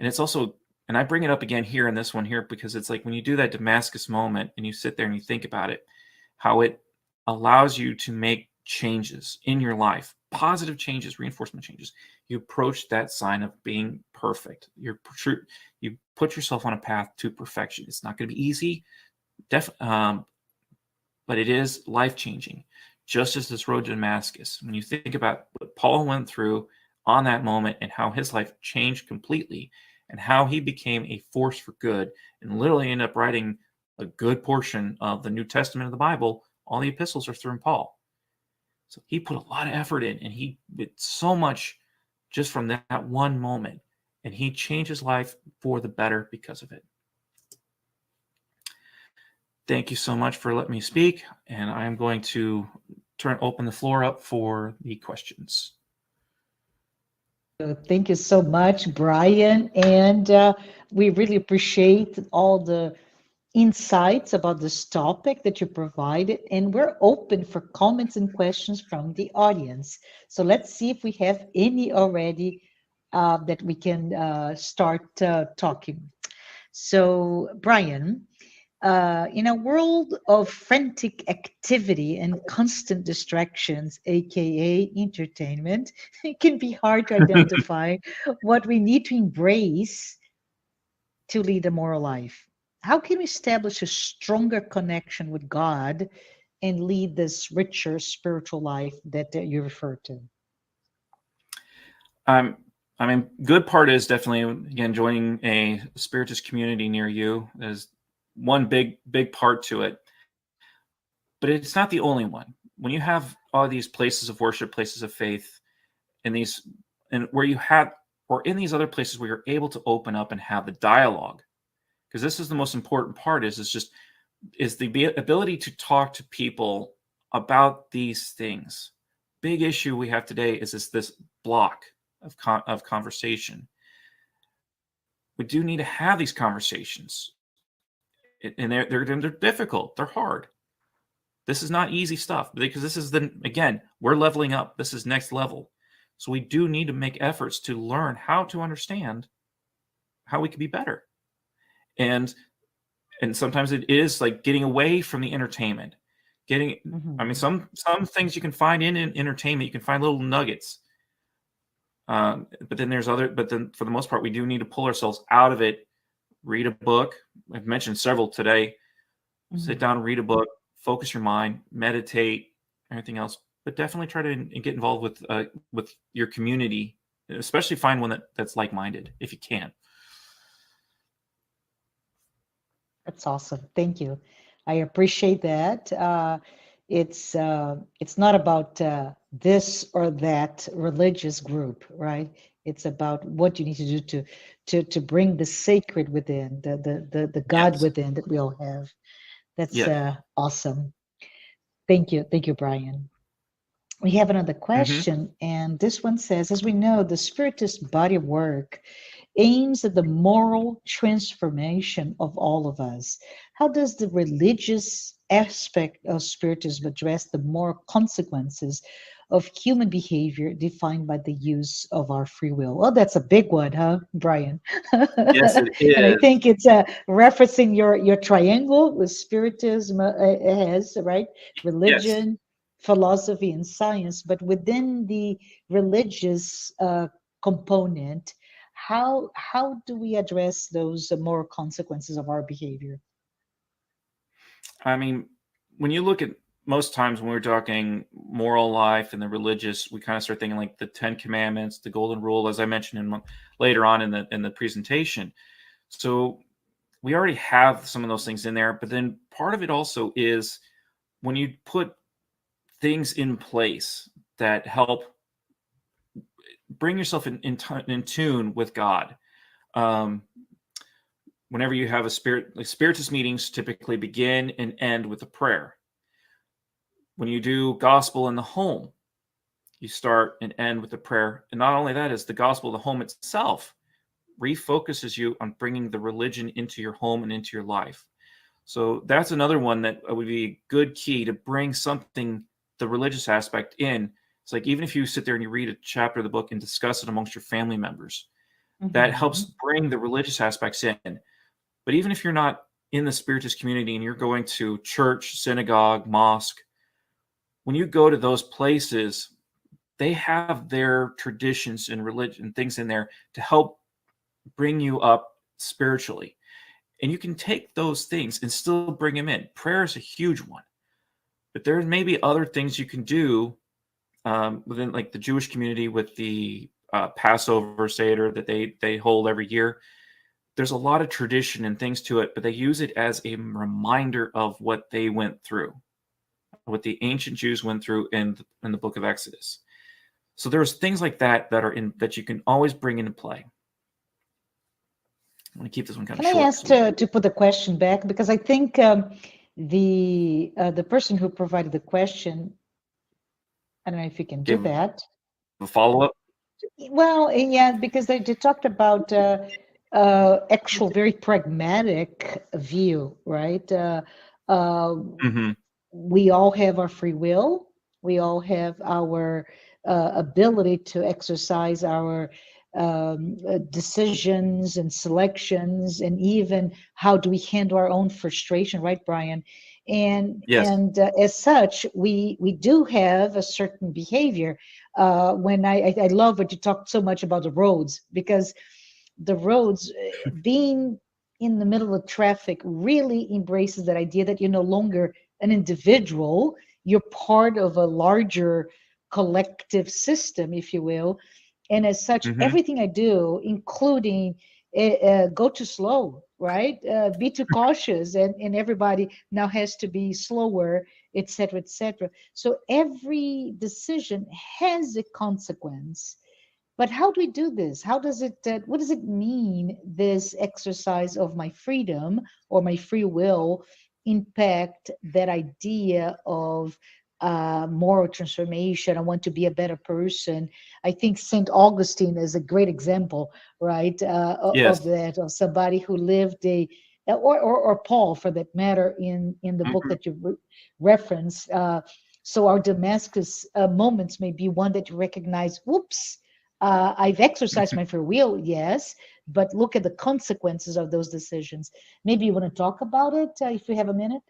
And it's also, and I bring it up again here in this one here, because it's like when you do that Damascus moment and you sit there and you think about it, how it allows you to make changes in your life, positive changes, reinforcement changes. You approach that sign of being perfect. You put yourself on a path to perfection. It's not going to be easy, but it is life-changing, just as this road to Damascus. When you think about what Paul went through on that moment and how his life changed completely and how he became a force for good and literally ended up writing a good portion of the New Testament of the Bible, all the epistles are through Paul. So he put a lot of effort in, and he did so much just from that one moment, and he changed his life for the better because of it. Thank you so much for letting me speak, and I'm going to open the floor up for the questions. Thank you so much, Brian, and we really appreciate all the insights about this topic that you provided, and we're open for comments and questions from the audience. So let's see if we have any already that we can start talking. So, Brian, in a world of frantic activity and constant distractions, aka entertainment, it can be hard to identify what we need to embrace to lead a moral life. How can we establish a stronger connection with God and lead this richer spiritual life that you refer to? I'm I mean, good part is definitely, again, joining a spiritist community near you is one big part to it. But it's not the only one. When you have all these places of worship, places of faith, and where you have, or in these other places where you're able to open up and have the dialogue, because this is the most important part, is the ability to talk to people about these things. Big issue we have today is this block of conversation. We do need to have these conversations, and they're difficult. They're hard. This is not easy stuff, because this is again, we're leveling up. This is next level. So we do need to make efforts to learn how to understand how we can be better. And sometimes it is like getting away from the entertainment. I mean, some things you can find in entertainment, you can find little nuggets. But then for the most part, we do need to pull ourselves out of it, read a book. I've mentioned several today. Sit down, read a book, focus your mind, meditate, everything else. But definitely try to get involved with your community, especially find one that's like-minded if you can. That's awesome. Thank you. I appreciate that. It's not about this or that religious group, right? It's about what you need to do to bring the sacred within, the God within that we all have. That's awesome. Thank you, Brian. We have another question, and this one says, as we know, the Spiritist body of work aims at the moral transformation of all of us. How does the religious aspect of Spiritism address the moral consequences of human behavior defined by the use of our free will? Well, that's a big one, huh, Brian? Yes, it is. And I think it's referencing your triangle with Spiritism has, right? Religion, philosophy, and science. But within the religious component, how do we address those moral consequences of our behavior? I mean, when you look at most times when we're talking moral life and the religious, we kind of start thinking like the 10 Commandments, the Golden Rule, as I mentioned later on in the presentation. So we already have some of those things in there, but then part of it also is when you put things in place that help bring yourself in tune with God. Whenever you have spiritist meetings typically begin and end with a prayer. When you do gospel in the home, you start and end with a prayer. And not only that, is the gospel of the home itself refocuses you on bringing the religion into your home and into your life. So that's another one that would be a good key to bring something, the religious aspect in. It's like, even if you sit there and you read a chapter of the book and discuss it amongst your family members, that helps bring the religious aspects in. But even if you're not in the Spiritist community and you're going to church, synagogue, mosque, when you go to those places, they have their traditions and religion things in there to help bring you up spiritually. And you can take those things and still bring them in. Prayer is a huge one. But there may be other things you can do within, like the Jewish community with the Passover Seder that they hold every year. There's a lot of tradition and things to it, but they use it as a reminder of what they went through, what the ancient Jews went through in the book of Exodus. So there's things like that that you can always bring into play. I'm going to keep this one kind of short. Can I ask to put the question back? Because I think the person who provided the question, I don't know if you can do that. A follow-up? Well, yeah, because they talked about actual very pragmatic view, right? We all have our free will. We all have our ability to exercise our decisions and selections, and even how do we handle our own frustration, right, Brian? And as such, we do have a certain behavior. When I love what you talked so much about the roads, because the roads, being in the middle of traffic, really embraces that idea that you're no longer an individual, you're part of a larger collective system, if you will. And as such, Mm-hmm. everything I do, including go too slow, right? Be too cautious, and everybody now has to be slower, etc., etc. So every decision has a consequence. But how do we do this? How does it, what does it mean, this exercise of my freedom or my free will impact that idea of moral transformation? I want to be a better person. I think St. Augustine is a great example, right, of Yes. that, of somebody who lived a, or Paul for that matter, in the book Mm-hmm. that you reference. So our Damascus moments may be one that you recognize, whoops, I've exercised my free will, yes, but look at the consequences of those decisions. Maybe you want to talk about it if we have a minute.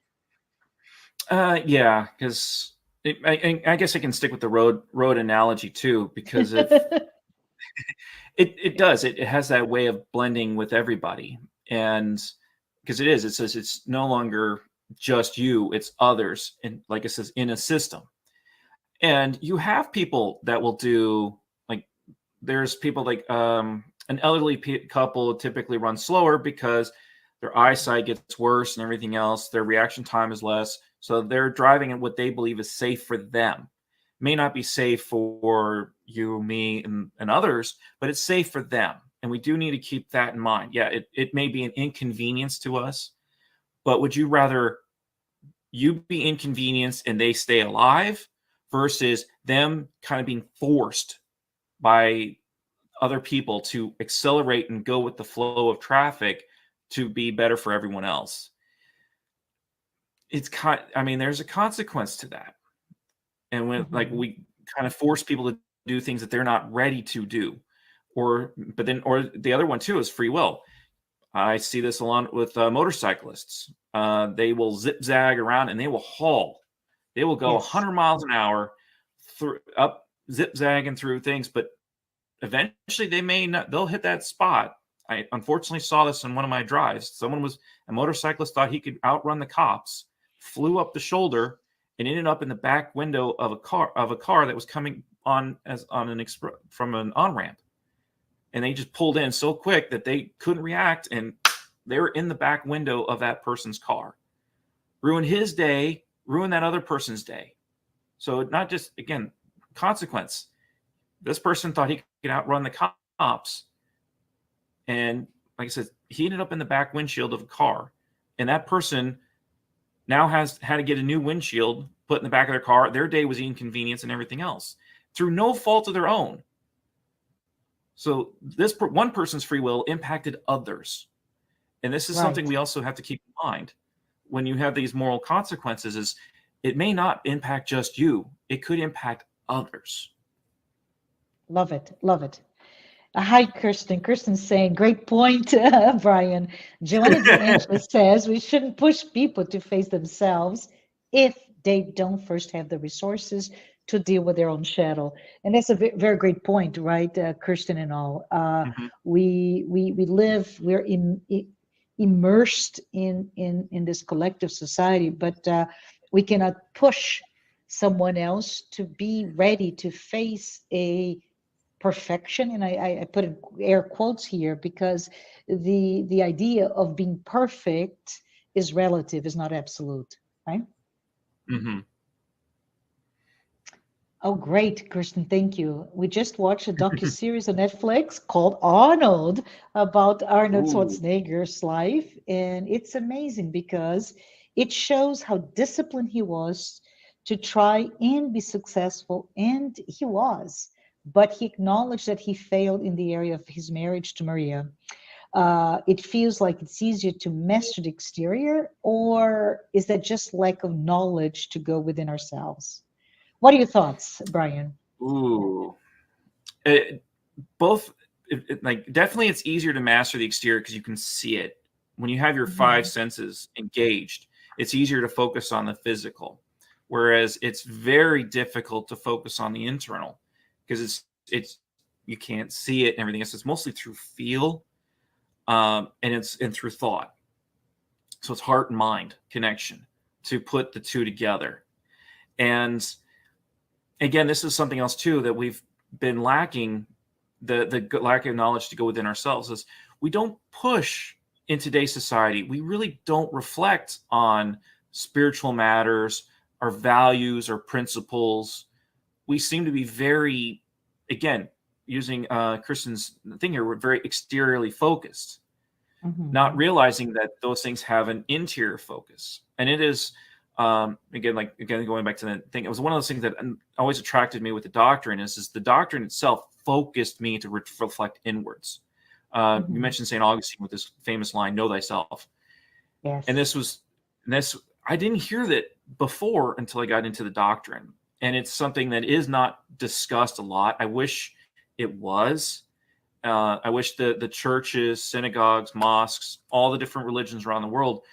Yeah, because I guess I can stick with the road analogy too, because if it does, it has that way of blending with everybody, and because it says it's no longer just you, it's others, and like it says, in a system. And you have people that will do, like, there's people like an elderly couple typically run slower because their eyesight gets worse and everything else. Their reaction time is less. So they're driving at what they believe is safe for them. May not be safe for you, me, and others, but it's safe for them. And we do need to keep that in mind. Yeah, it may be an inconvenience to us, but would you rather you be inconvenienced and they stay alive versus them kind of being forced by other people to accelerate and go with the flow of traffic to be better for everyone else? It's I mean, there's a consequence to that. And when, like, Mhm. we kind of force people to do things that they're not ready to do, or the other one too is free will. I see this a lot with motorcyclists. They will zip zag around and they will haul. They will go Yes. 100 miles an hour through up zip zagging through things, but eventually they may not. They'll hit that spot. I unfortunately saw this in one of my drives. A motorcyclist thought he could outrun the cops, flew up the shoulder, and ended up in the back window of a car that was coming on from an on ramp. And they just pulled in so quick that they couldn't react, and they were in the back window of that person's car. Ruined his day, ruined that other person's day. So not just, again, consequence. This person thought he could outrun the cops, and like I said, he ended up in the back windshield of a car, and that person now has had to get a new windshield put in the back of their car. Their day was inconvenience and everything else through no fault of their own. So this one person's free will impacted others. And this is something Right. we also have to keep in mind when you have these moral consequences, is it may not impact just you. It could impact others. Love it. Love it. Hi, Kirsten. Kirsten's saying, great point, Brian. Joanna DeAngelo says we shouldn't push people to face themselves if they don't first have the resources to deal with their own shadow. And that's a very great point, right, Kirsten and all. Mhm. We live, immersed in this collective society, but we cannot push someone else to be ready to face a perfection, and I put in air quotes here because the idea of being perfect is relative, is not absolute, right? Mhm. Oh, great, Kirsten, thank you. We just watched a docu-series on Netflix called Arnold, about Arnold Ooh. Schwarzenegger's life, and it's amazing because it shows how disciplined he was to try and be successful, and he was. But he acknowledged that he failed in the area of his marriage to Maria. It feels like it's easier to master the exterior, or is that just lack of knowledge to go within ourselves? What are your thoughts, Brian? Ooh. It, both, like, definitely it's easier to master the exterior because you can see it. When you have your five Mhm. senses engaged, it's easier to focus on the physical. Whereas it's very difficult to focus on the internal because it's you can't see it and everything else. It's mostly through feel, and through thought. So it's heart and mind connection to put the two together. And again, this is something else too that we've been lacking the lack of knowledge to go within ourselves is we don't push in today's society. We really don't reflect on spiritual matters, our values, our principles. We seem to be very, again, using Kristen's thing here, we're very exteriorly focused, not realizing that those things have an interior focus. And it is, again, going back to the thing, it was one of those things that always attracted me with the doctrine is the doctrine itself focused me to reflect inwards. You mentioned St. Augustine with this famous line, "Know thyself." Yes. And this, I didn't hear that before until I got into the doctrine. And it's something that is not discussed a lot. I wish it was. I wish the churches, synagogues, mosques, all the different religions around the world.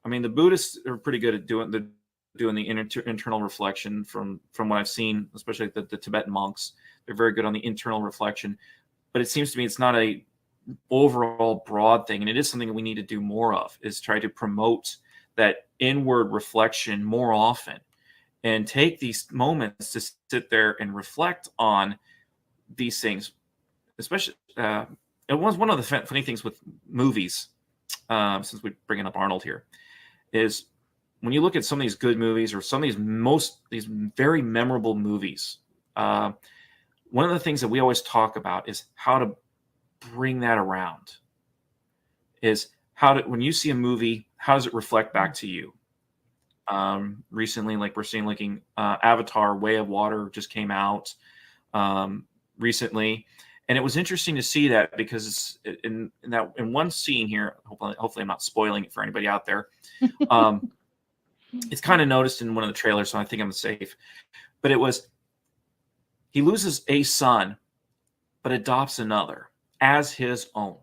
I mean, the Buddhists are pretty good at doing the internal reflection from what I've seen, especially the Tibetan monks. They're very good on the internal reflection. But it seems to me it's not a overall broad thing. And it is something that we need to do more of, is try to promote that inward reflection more often and take these moments to sit there and reflect on these things. Especially, it was one of the funny things with movies, since we're bringing up Arnold here, is when you look at some of these good movies or some of these very memorable movies, one of the things that we always talk about is how to bring that around. Is when you see a movie, how does it reflect back to you? Recently, like we're seeing, Avatar: Way of Water just came out recently, and it was interesting to see that because it's in one scene here. Hopefully, I'm not spoiling it for anybody out there. It's kind of noticed in one of the trailers, so I think I'm safe. But it was, he loses a son, but adopts another as his own,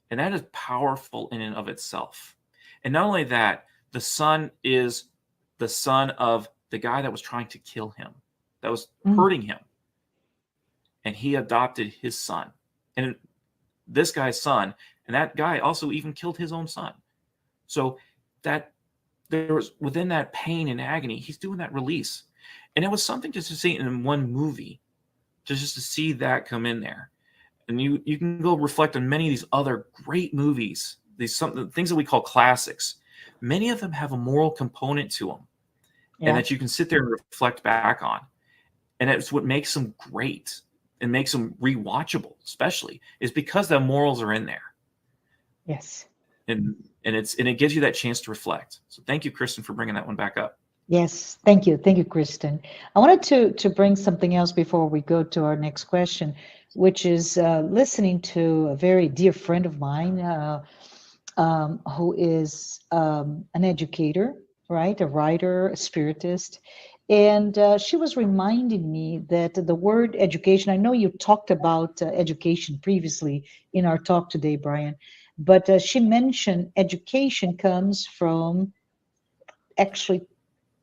and that is powerful in and of itself. And not only that, the son is the son of the guy that was trying to kill him, that was hurting him. And he adopted his son. And this guy's son, and that guy also even killed his own son. So that there was, within that pain and agony, he's doing that release. And it was something just to see in one movie, just to see that come in there. And you can go reflect on many of these other great movies, things that we call classics. Many of them have a moral component to them, and that you can sit there and reflect back on. And it's what makes them great and makes them rewatchable, especially, is because the morals are in there. Yes. And it gives you that chance to reflect. So thank you, Kristen, for bringing that one back up. Yes, thank you, Kristen. I wanted to bring something else before we go to our next question, which is listening to a very dear friend of mine who is an educator, right? A writer, a spiritist. And she was reminding me that the word education, I know you talked about education previously in our talk today, Brian, but she mentioned education comes from actually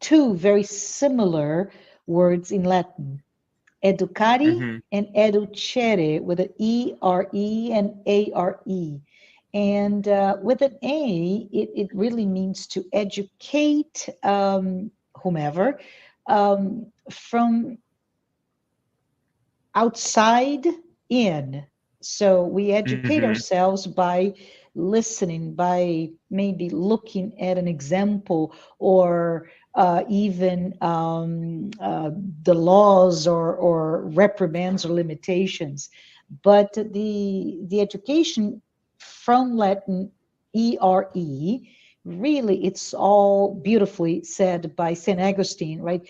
two very similar words in Latin, educare and educere, with an E-R-E and A-R-E. And with an A, it really means to educate whomever from outside in. So we educate ourselves by listening, by maybe looking at an example, or even the laws or reprimands or limitations. But the education from Latin, E-R-E, really, it's all beautifully said by St. Augustine, right?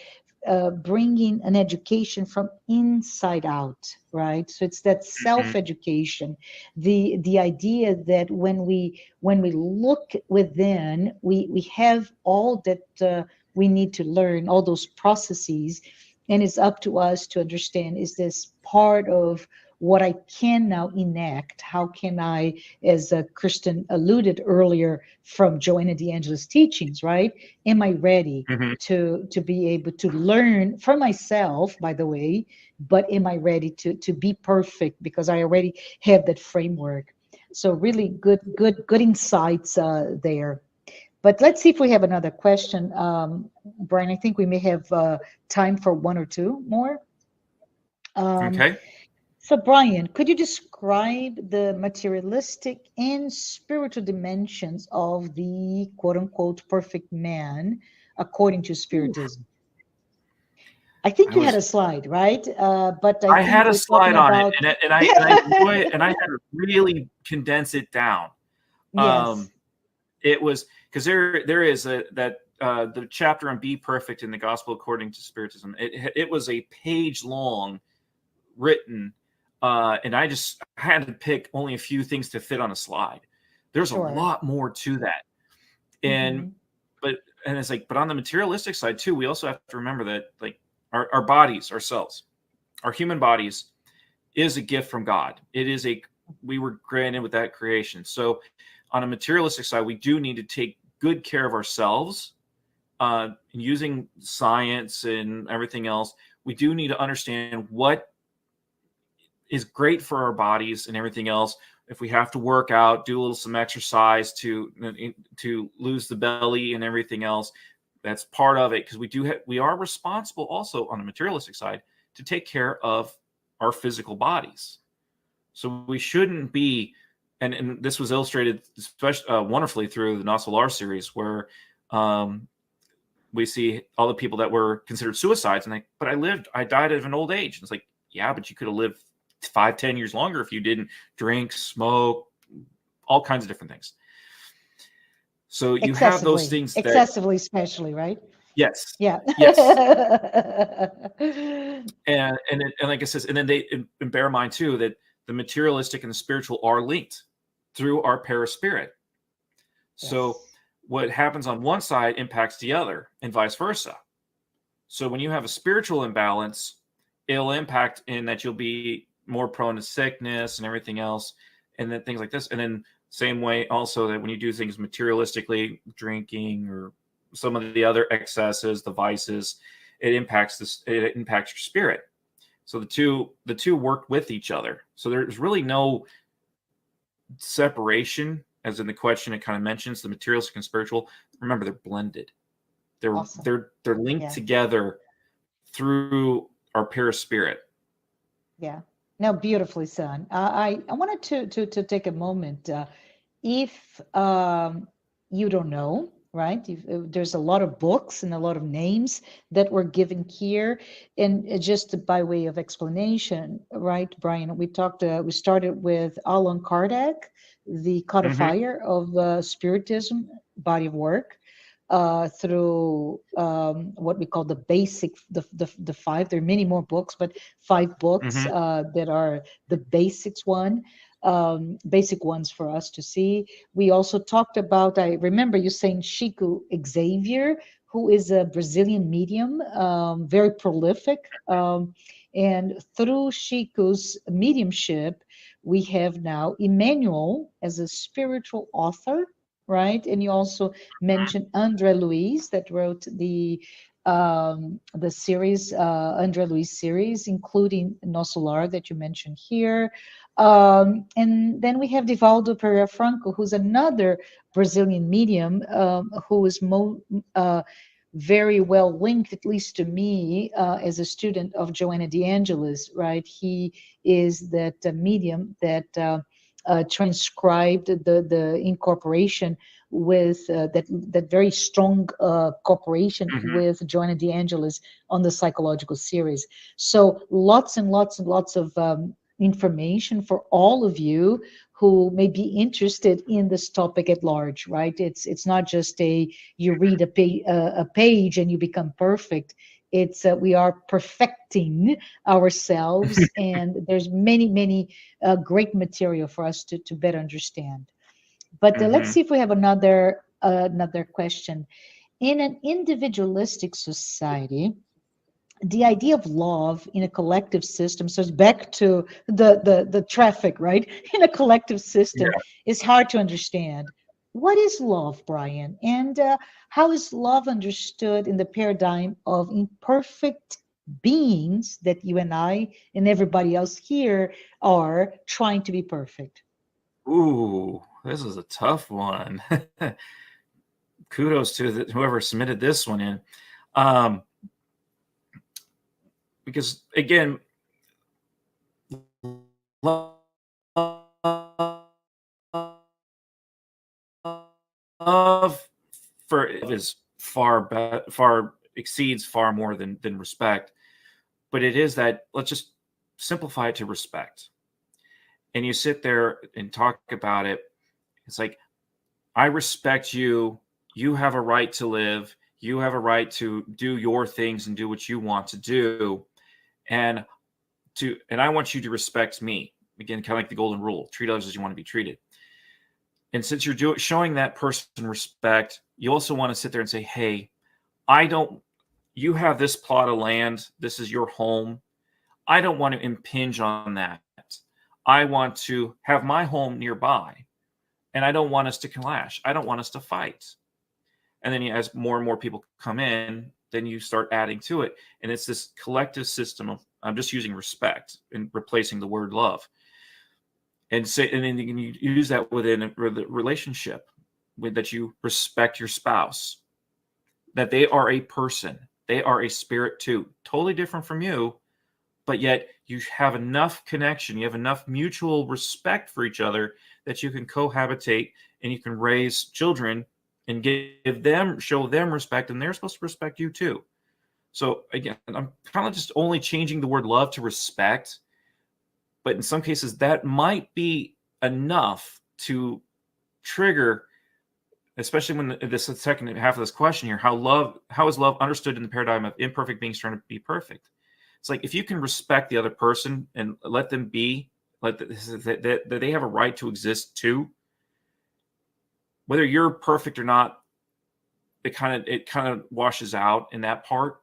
Bringing an education from inside out, right? So it's that self-education, the idea that when we look within, we have all that we need to learn, all those processes, and it's up to us to understand, is this part of what I can now enact? How can I, as Kristen alluded earlier from Joanna D'Angela's teachings, right? Am I ready to be able to learn for myself, by the way, but am I ready to be perfect, because I already have that framework? So really good insights there. But let's see if we have another question. Brian, I think we may have time for one or two more. Okay. So, Brian, could you describe the materialistic and spiritual dimensions of the quote unquote perfect man according to Oof. Spiritism? I think I you had a was slide, right? But I I think had a we're talking slide on it, about. and I had to really condense it down. Yes, It was because there is the chapter on be perfect in the gospel according to Spiritism. It was a page long written, and I just had to pick only a few things to fit on a slide. There's a sure. lot more to that, and Hmm. it's like, but on the materialistic side too, we also have to remember that like our bodies, ourselves, our human bodies is a gift from God. We were granted with that creation. So on a materialistic side, we do need to take good care of ourselves, using science and everything else. We do need to understand what is great for our bodies and everything else. If we have to work out, do a little some exercise to lose the belly and everything else, that's part of it, because we are responsible also on the materialistic side to take care of our physical bodies. So we shouldn't be, and this was illustrated especially wonderfully through the NOSSOS series, where we see all the people that were considered suicides, and I died at an old age. And it's like, yeah, but you could have lived 5-10 years longer if you didn't drink, smoke, all kinds of different things. So you have those things that, Excessively, especially, right? yes, Yeah. yes. And like I says, and then and bear in mind too that the materialistic and the spiritual are linked through our perispirit. So Yes. what happens on one side impacts the other, and vice versa. So when you have a spiritual imbalance, it'll impact in that you'll be more prone to sickness and everything else, and then things like this. And then same way also that when you do things materialistically, drinking or some of the other excesses, the vices, it impacts your spirit. So the two work with each other. So there's really no separation, as in the question it kind of mentions the materialistic and spiritual. Remember, they're blended. Awesome. They're linked Yeah. together through our perispirit. Yeah. No, beautifully said. I wanted to take a moment. If you don't know, right? There's a lot of books and a lot of names that were given here, and just by way of explanation, right, Brian? We started with Allan Kardec, the Mm-hmm. codifier of Spiritism body of work. Through what we call the basic, the five. There are many more books, but five books Mm-hmm. that are the basic ones for us to see. We also talked about, I remember you saying Chico Xavier, who is a Brazilian medium, very prolific. And through Chico's mediumship, we have now Emmanuel as a spiritual author, right? And you also mentioned Andre Luis that wrote the series, Andre Luis series, including Nosso that you mentioned here. And then we have Divaldo Pereira Franco, who's another Brazilian medium who is very well linked, at least to me, as a student of Joanna de Angelis, right? He is that medium that transcribed the incorporation with that very strong cooperation Mm-hmm. with Joanna de Angelis on the psychological series. So lots and lots and lots of information for all of you who may be interested in this topic at large, right? It's not just you read a page and you become perfect. It's we are perfecting ourselves, and there's many great material for us to better understand. But let's Mm-hmm. see if we have another question. In an individualistic society, the idea of love in a collective system, so it's back to the traffic, right? In a collective system Yeah. is hard to understand. What is love, Brian? And how is love understood in the paradigm of imperfect beings that you and I and everybody else here are trying to be perfect? Ooh, this is a tough one. Kudos to whoever submitted this one in, because again, love for is far exceeds far more than respect, but it is that, let's just simplify it to respect. And you sit there and talk about it. It's like, I respect you. You have a right to live. You have a right to do your things and do what you want to do. And I want you to respect me. Again, kind of like the golden rule: treat others as you want to be treated. And since you're showing that person respect, you also want to sit there and say, hey, you have this plot of land. This is your home. I don't want to impinge on that. I want to have my home nearby, and I don't want us to clash. I don't want us to fight. And then as more and more people come in, then you start adding to it. And it's this collective system of, I'm just using respect and replacing the word love. And then you use that within a relationship, that you respect your spouse, that they are a person. They are a spirit too, totally different from you, but yet you have enough connection. You have enough mutual respect for each other that you can cohabitate, and you can raise children and show them respect, and they're supposed to respect you too. So again, I'm kind of just only changing the word love to respect, but in some cases that might be enough to trigger, especially when this second half of this question here, how is love understood in the paradigm of imperfect beings trying to be perfect? It's like, if you can respect the other person and let them be, that they have a right to exist too, whether you're perfect or not, it kind of washes out in that part.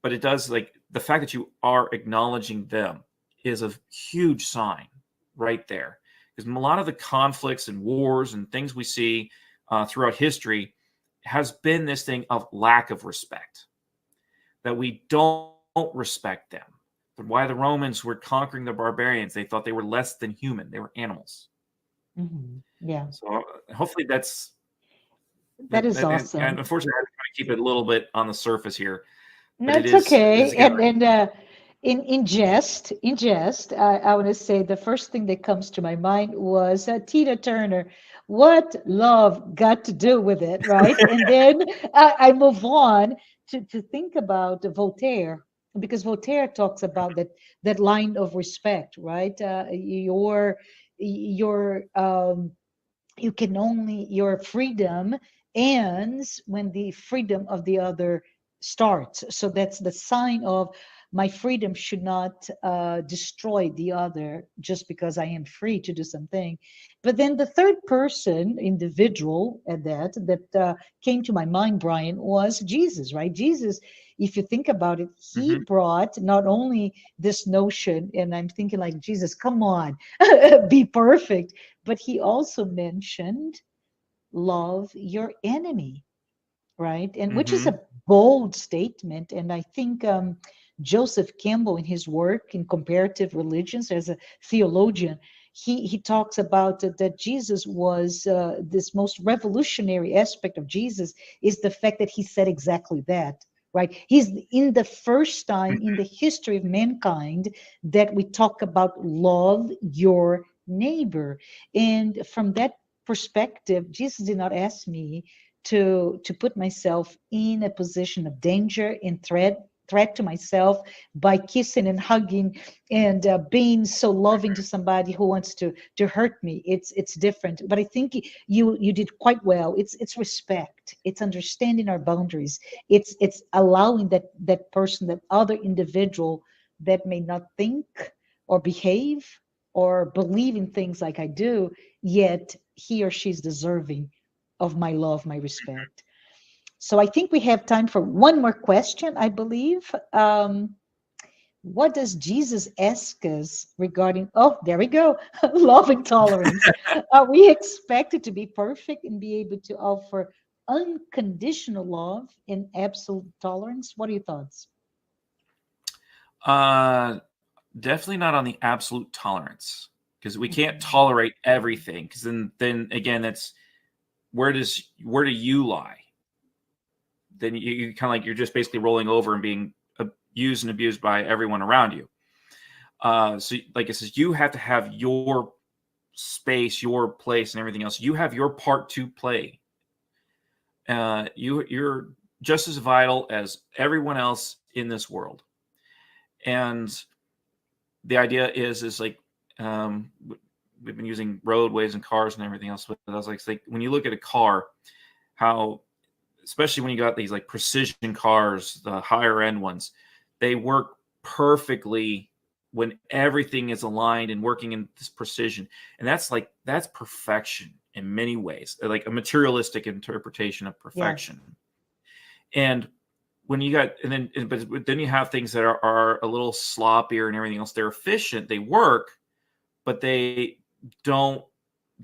But it does, like, the fact that you are acknowledging them is a huge sign right there. Because a lot of the conflicts and wars and things we see throughout history has been this thing of lack of respect, that we don't respect them. But why the Romans were conquering the barbarians, they thought they were less than human. They were animals. Yeah, So hopefully that is awesome. and unfortunately, I'm trying to keep it a little bit on the surface here, but That's okay. In jest, I want to say the first thing that comes to my mind was Tina Turner. What love got to do with it, right? And then I move on to think about Voltaire, because Voltaire talks about that line of respect, right? Your you can only your freedom ends when the freedom of the other starts. So that's the sign of my freedom should not destroy the other just because I am free to do something. But then the third person individual at that came to my mind, Brian, was Jesus, right? Jesus, if you think about it, he brought not only this notion, and I'm thinking like, Jesus, come on, be perfect, but he also mentioned love your enemy, right? And which is a bold statement. And I think Joseph Campbell, in his work in comparative religions as a theologian, he talks about that Jesus was this most revolutionary aspect of Jesus is the fact that he said exactly that. Right, he's in the first time in the history of mankind that we talk about love your neighbor, and from that perspective, Jesus did not ask me to put myself in a position of danger and threat to myself by kissing and hugging and being so loving to somebody who wants to hurt me. It's different, but I think you did quite well. It's respect, it's understanding our boundaries, it's allowing that person, that other individual that may not think or behave or believe in things like I do, yet he or she's deserving of my love, my respect. So I think we have time for one more question, I believe. What does Jesus ask us regarding, oh, there we go, love and tolerance? Are we expected to be perfect and be able to offer unconditional love and absolute tolerance? What are your thoughts? Definitely not on the absolute tolerance, because we can't tolerate everything. Because then again, that's where do you lie? Then you kind of like, you're just basically rolling over and being used and abused by everyone around you. So like it says, you have to have your space, your place, and everything else. You have your part to play. You're just as vital as everyone else in this world. And the idea is like, we've been using roadways and cars and everything else, but I was like when you look at a car, how, especially when you got these like precision cars, the higher end ones, they work perfectly when everything is aligned and working in this precision. And that's perfection in many ways, like a materialistic interpretation of perfection. Yes. And when you got, but then you have things that are a little sloppier and everything else. They're efficient, they work, but they don't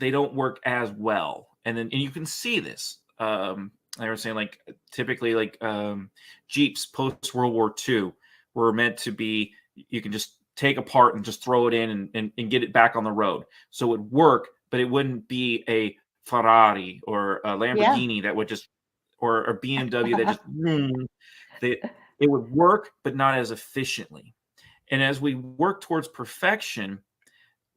work as well. And you can see this. I was saying, like, typically, like, Jeeps post World War II were meant to be, you can just take apart and just throw it in and get it back on the road. So it would work, but it wouldn't be a Ferrari or a Yeah. Lamborghini that would just, or a BMW that just, it would work, but not as efficiently. And as we work towards perfection,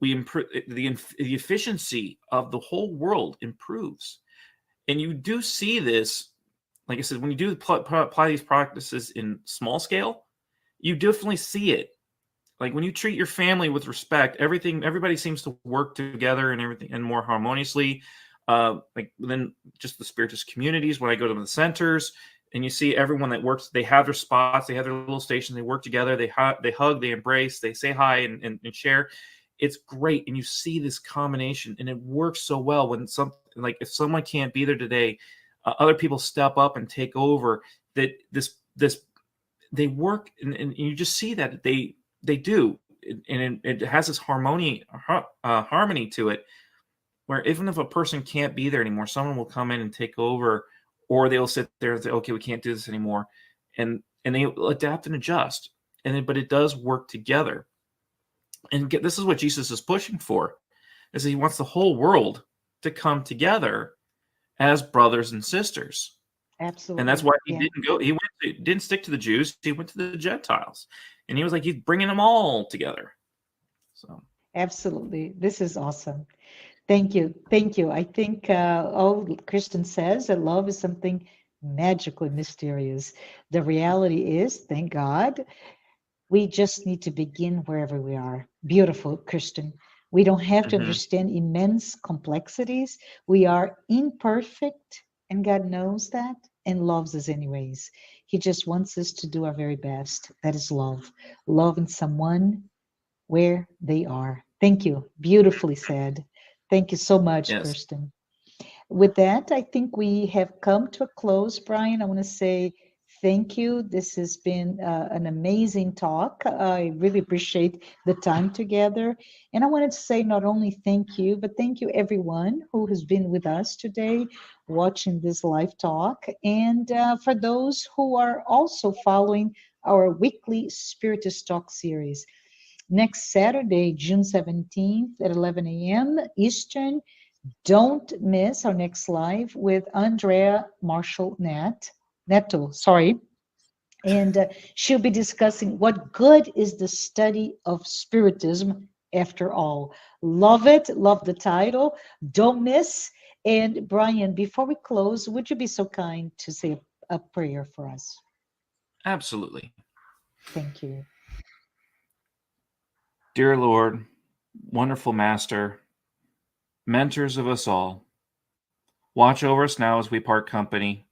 we improve the efficiency of the whole world improves. And you do see this, like I said, when you do apply these practices in small scale, you definitely see it. Like when you treat your family with respect, everybody seems to work together and everything and more harmoniously. Like then just the spiritist communities, when I go to the centers and you see everyone that works, they have their spots, they have their little stations, they work together, they hug, they embrace, they say hi and share. It's great. And you see this combination and it works so well when like if someone can't be there today, other people step up and take over. That they work and you just see that they do, and it has this harmony to it, where even if a person can't be there anymore, someone will come in and take over, or they'll sit there and say, okay, we can't do this anymore, and they adapt and adjust, but it does work together. And this is what Jesus is pushing for, is that he wants the whole world to come together as brothers and sisters. And that's Absolutely. why he Yeah. didn't stick to the Jews. He went to the Gentiles, and he was like, he's bringing them all together. So Absolutely. This is awesome. Thank you. Thank you. I think all Christian says that love is something magical and mysterious. The reality is, thank God, we just need to begin wherever we are. Beautiful, Christian. We don't have to understand immense complexities. We are imperfect, and God knows that and loves us anyways. He just wants us to do our very best. That is love. Loving someone where they are. Thank you. Beautifully said. Thank you so much, yes, Kirsten. With that, I think we have come to a close, Brian. I want to say thank you. This has been an amazing talk. I really appreciate the time together. And I wanted to say not only thank you, but thank you everyone who has been with us today watching this live talk. And for those who are also following our weekly Spiritist Talk series. Next Saturday, June 17th at 11 a.m. Eastern, don't miss our next live with Andrea Marshall Neto, sorry. And she'll be discussing what good is the study of Spiritism after all. Love it, love the title. Don't miss. And Brian, before we close, would you be so kind to say a prayer for us? absolutely. Thank you. Dear Lord, wonderful Master, mentors of us all, watch over us now as we part company.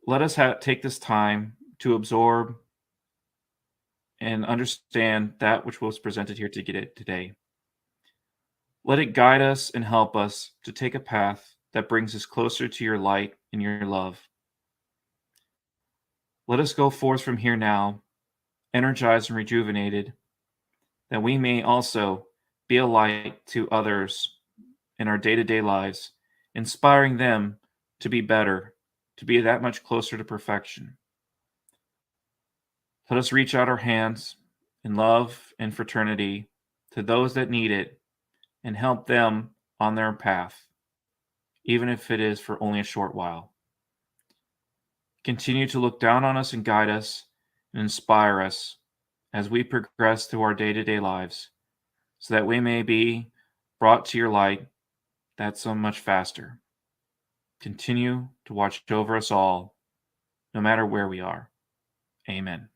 Let us take this time to absorb and understand that which was presented here today. Let it guide us and help us to take a path that brings us closer to your light and your love. Let us go forth from here now, energized and rejuvenated, that we may also be a light to others in our day-to-day lives, inspiring them to be better, to be that much closer to perfection. Let us reach out our hands in love and fraternity to those that need it and help them on their path, even if it is for only a short while. Continue to look down on us and guide us and inspire us as we progress through our day-to-day lives, so that we may be brought to your light that so much faster. Continue to watch over us all, no matter where we are. Amen.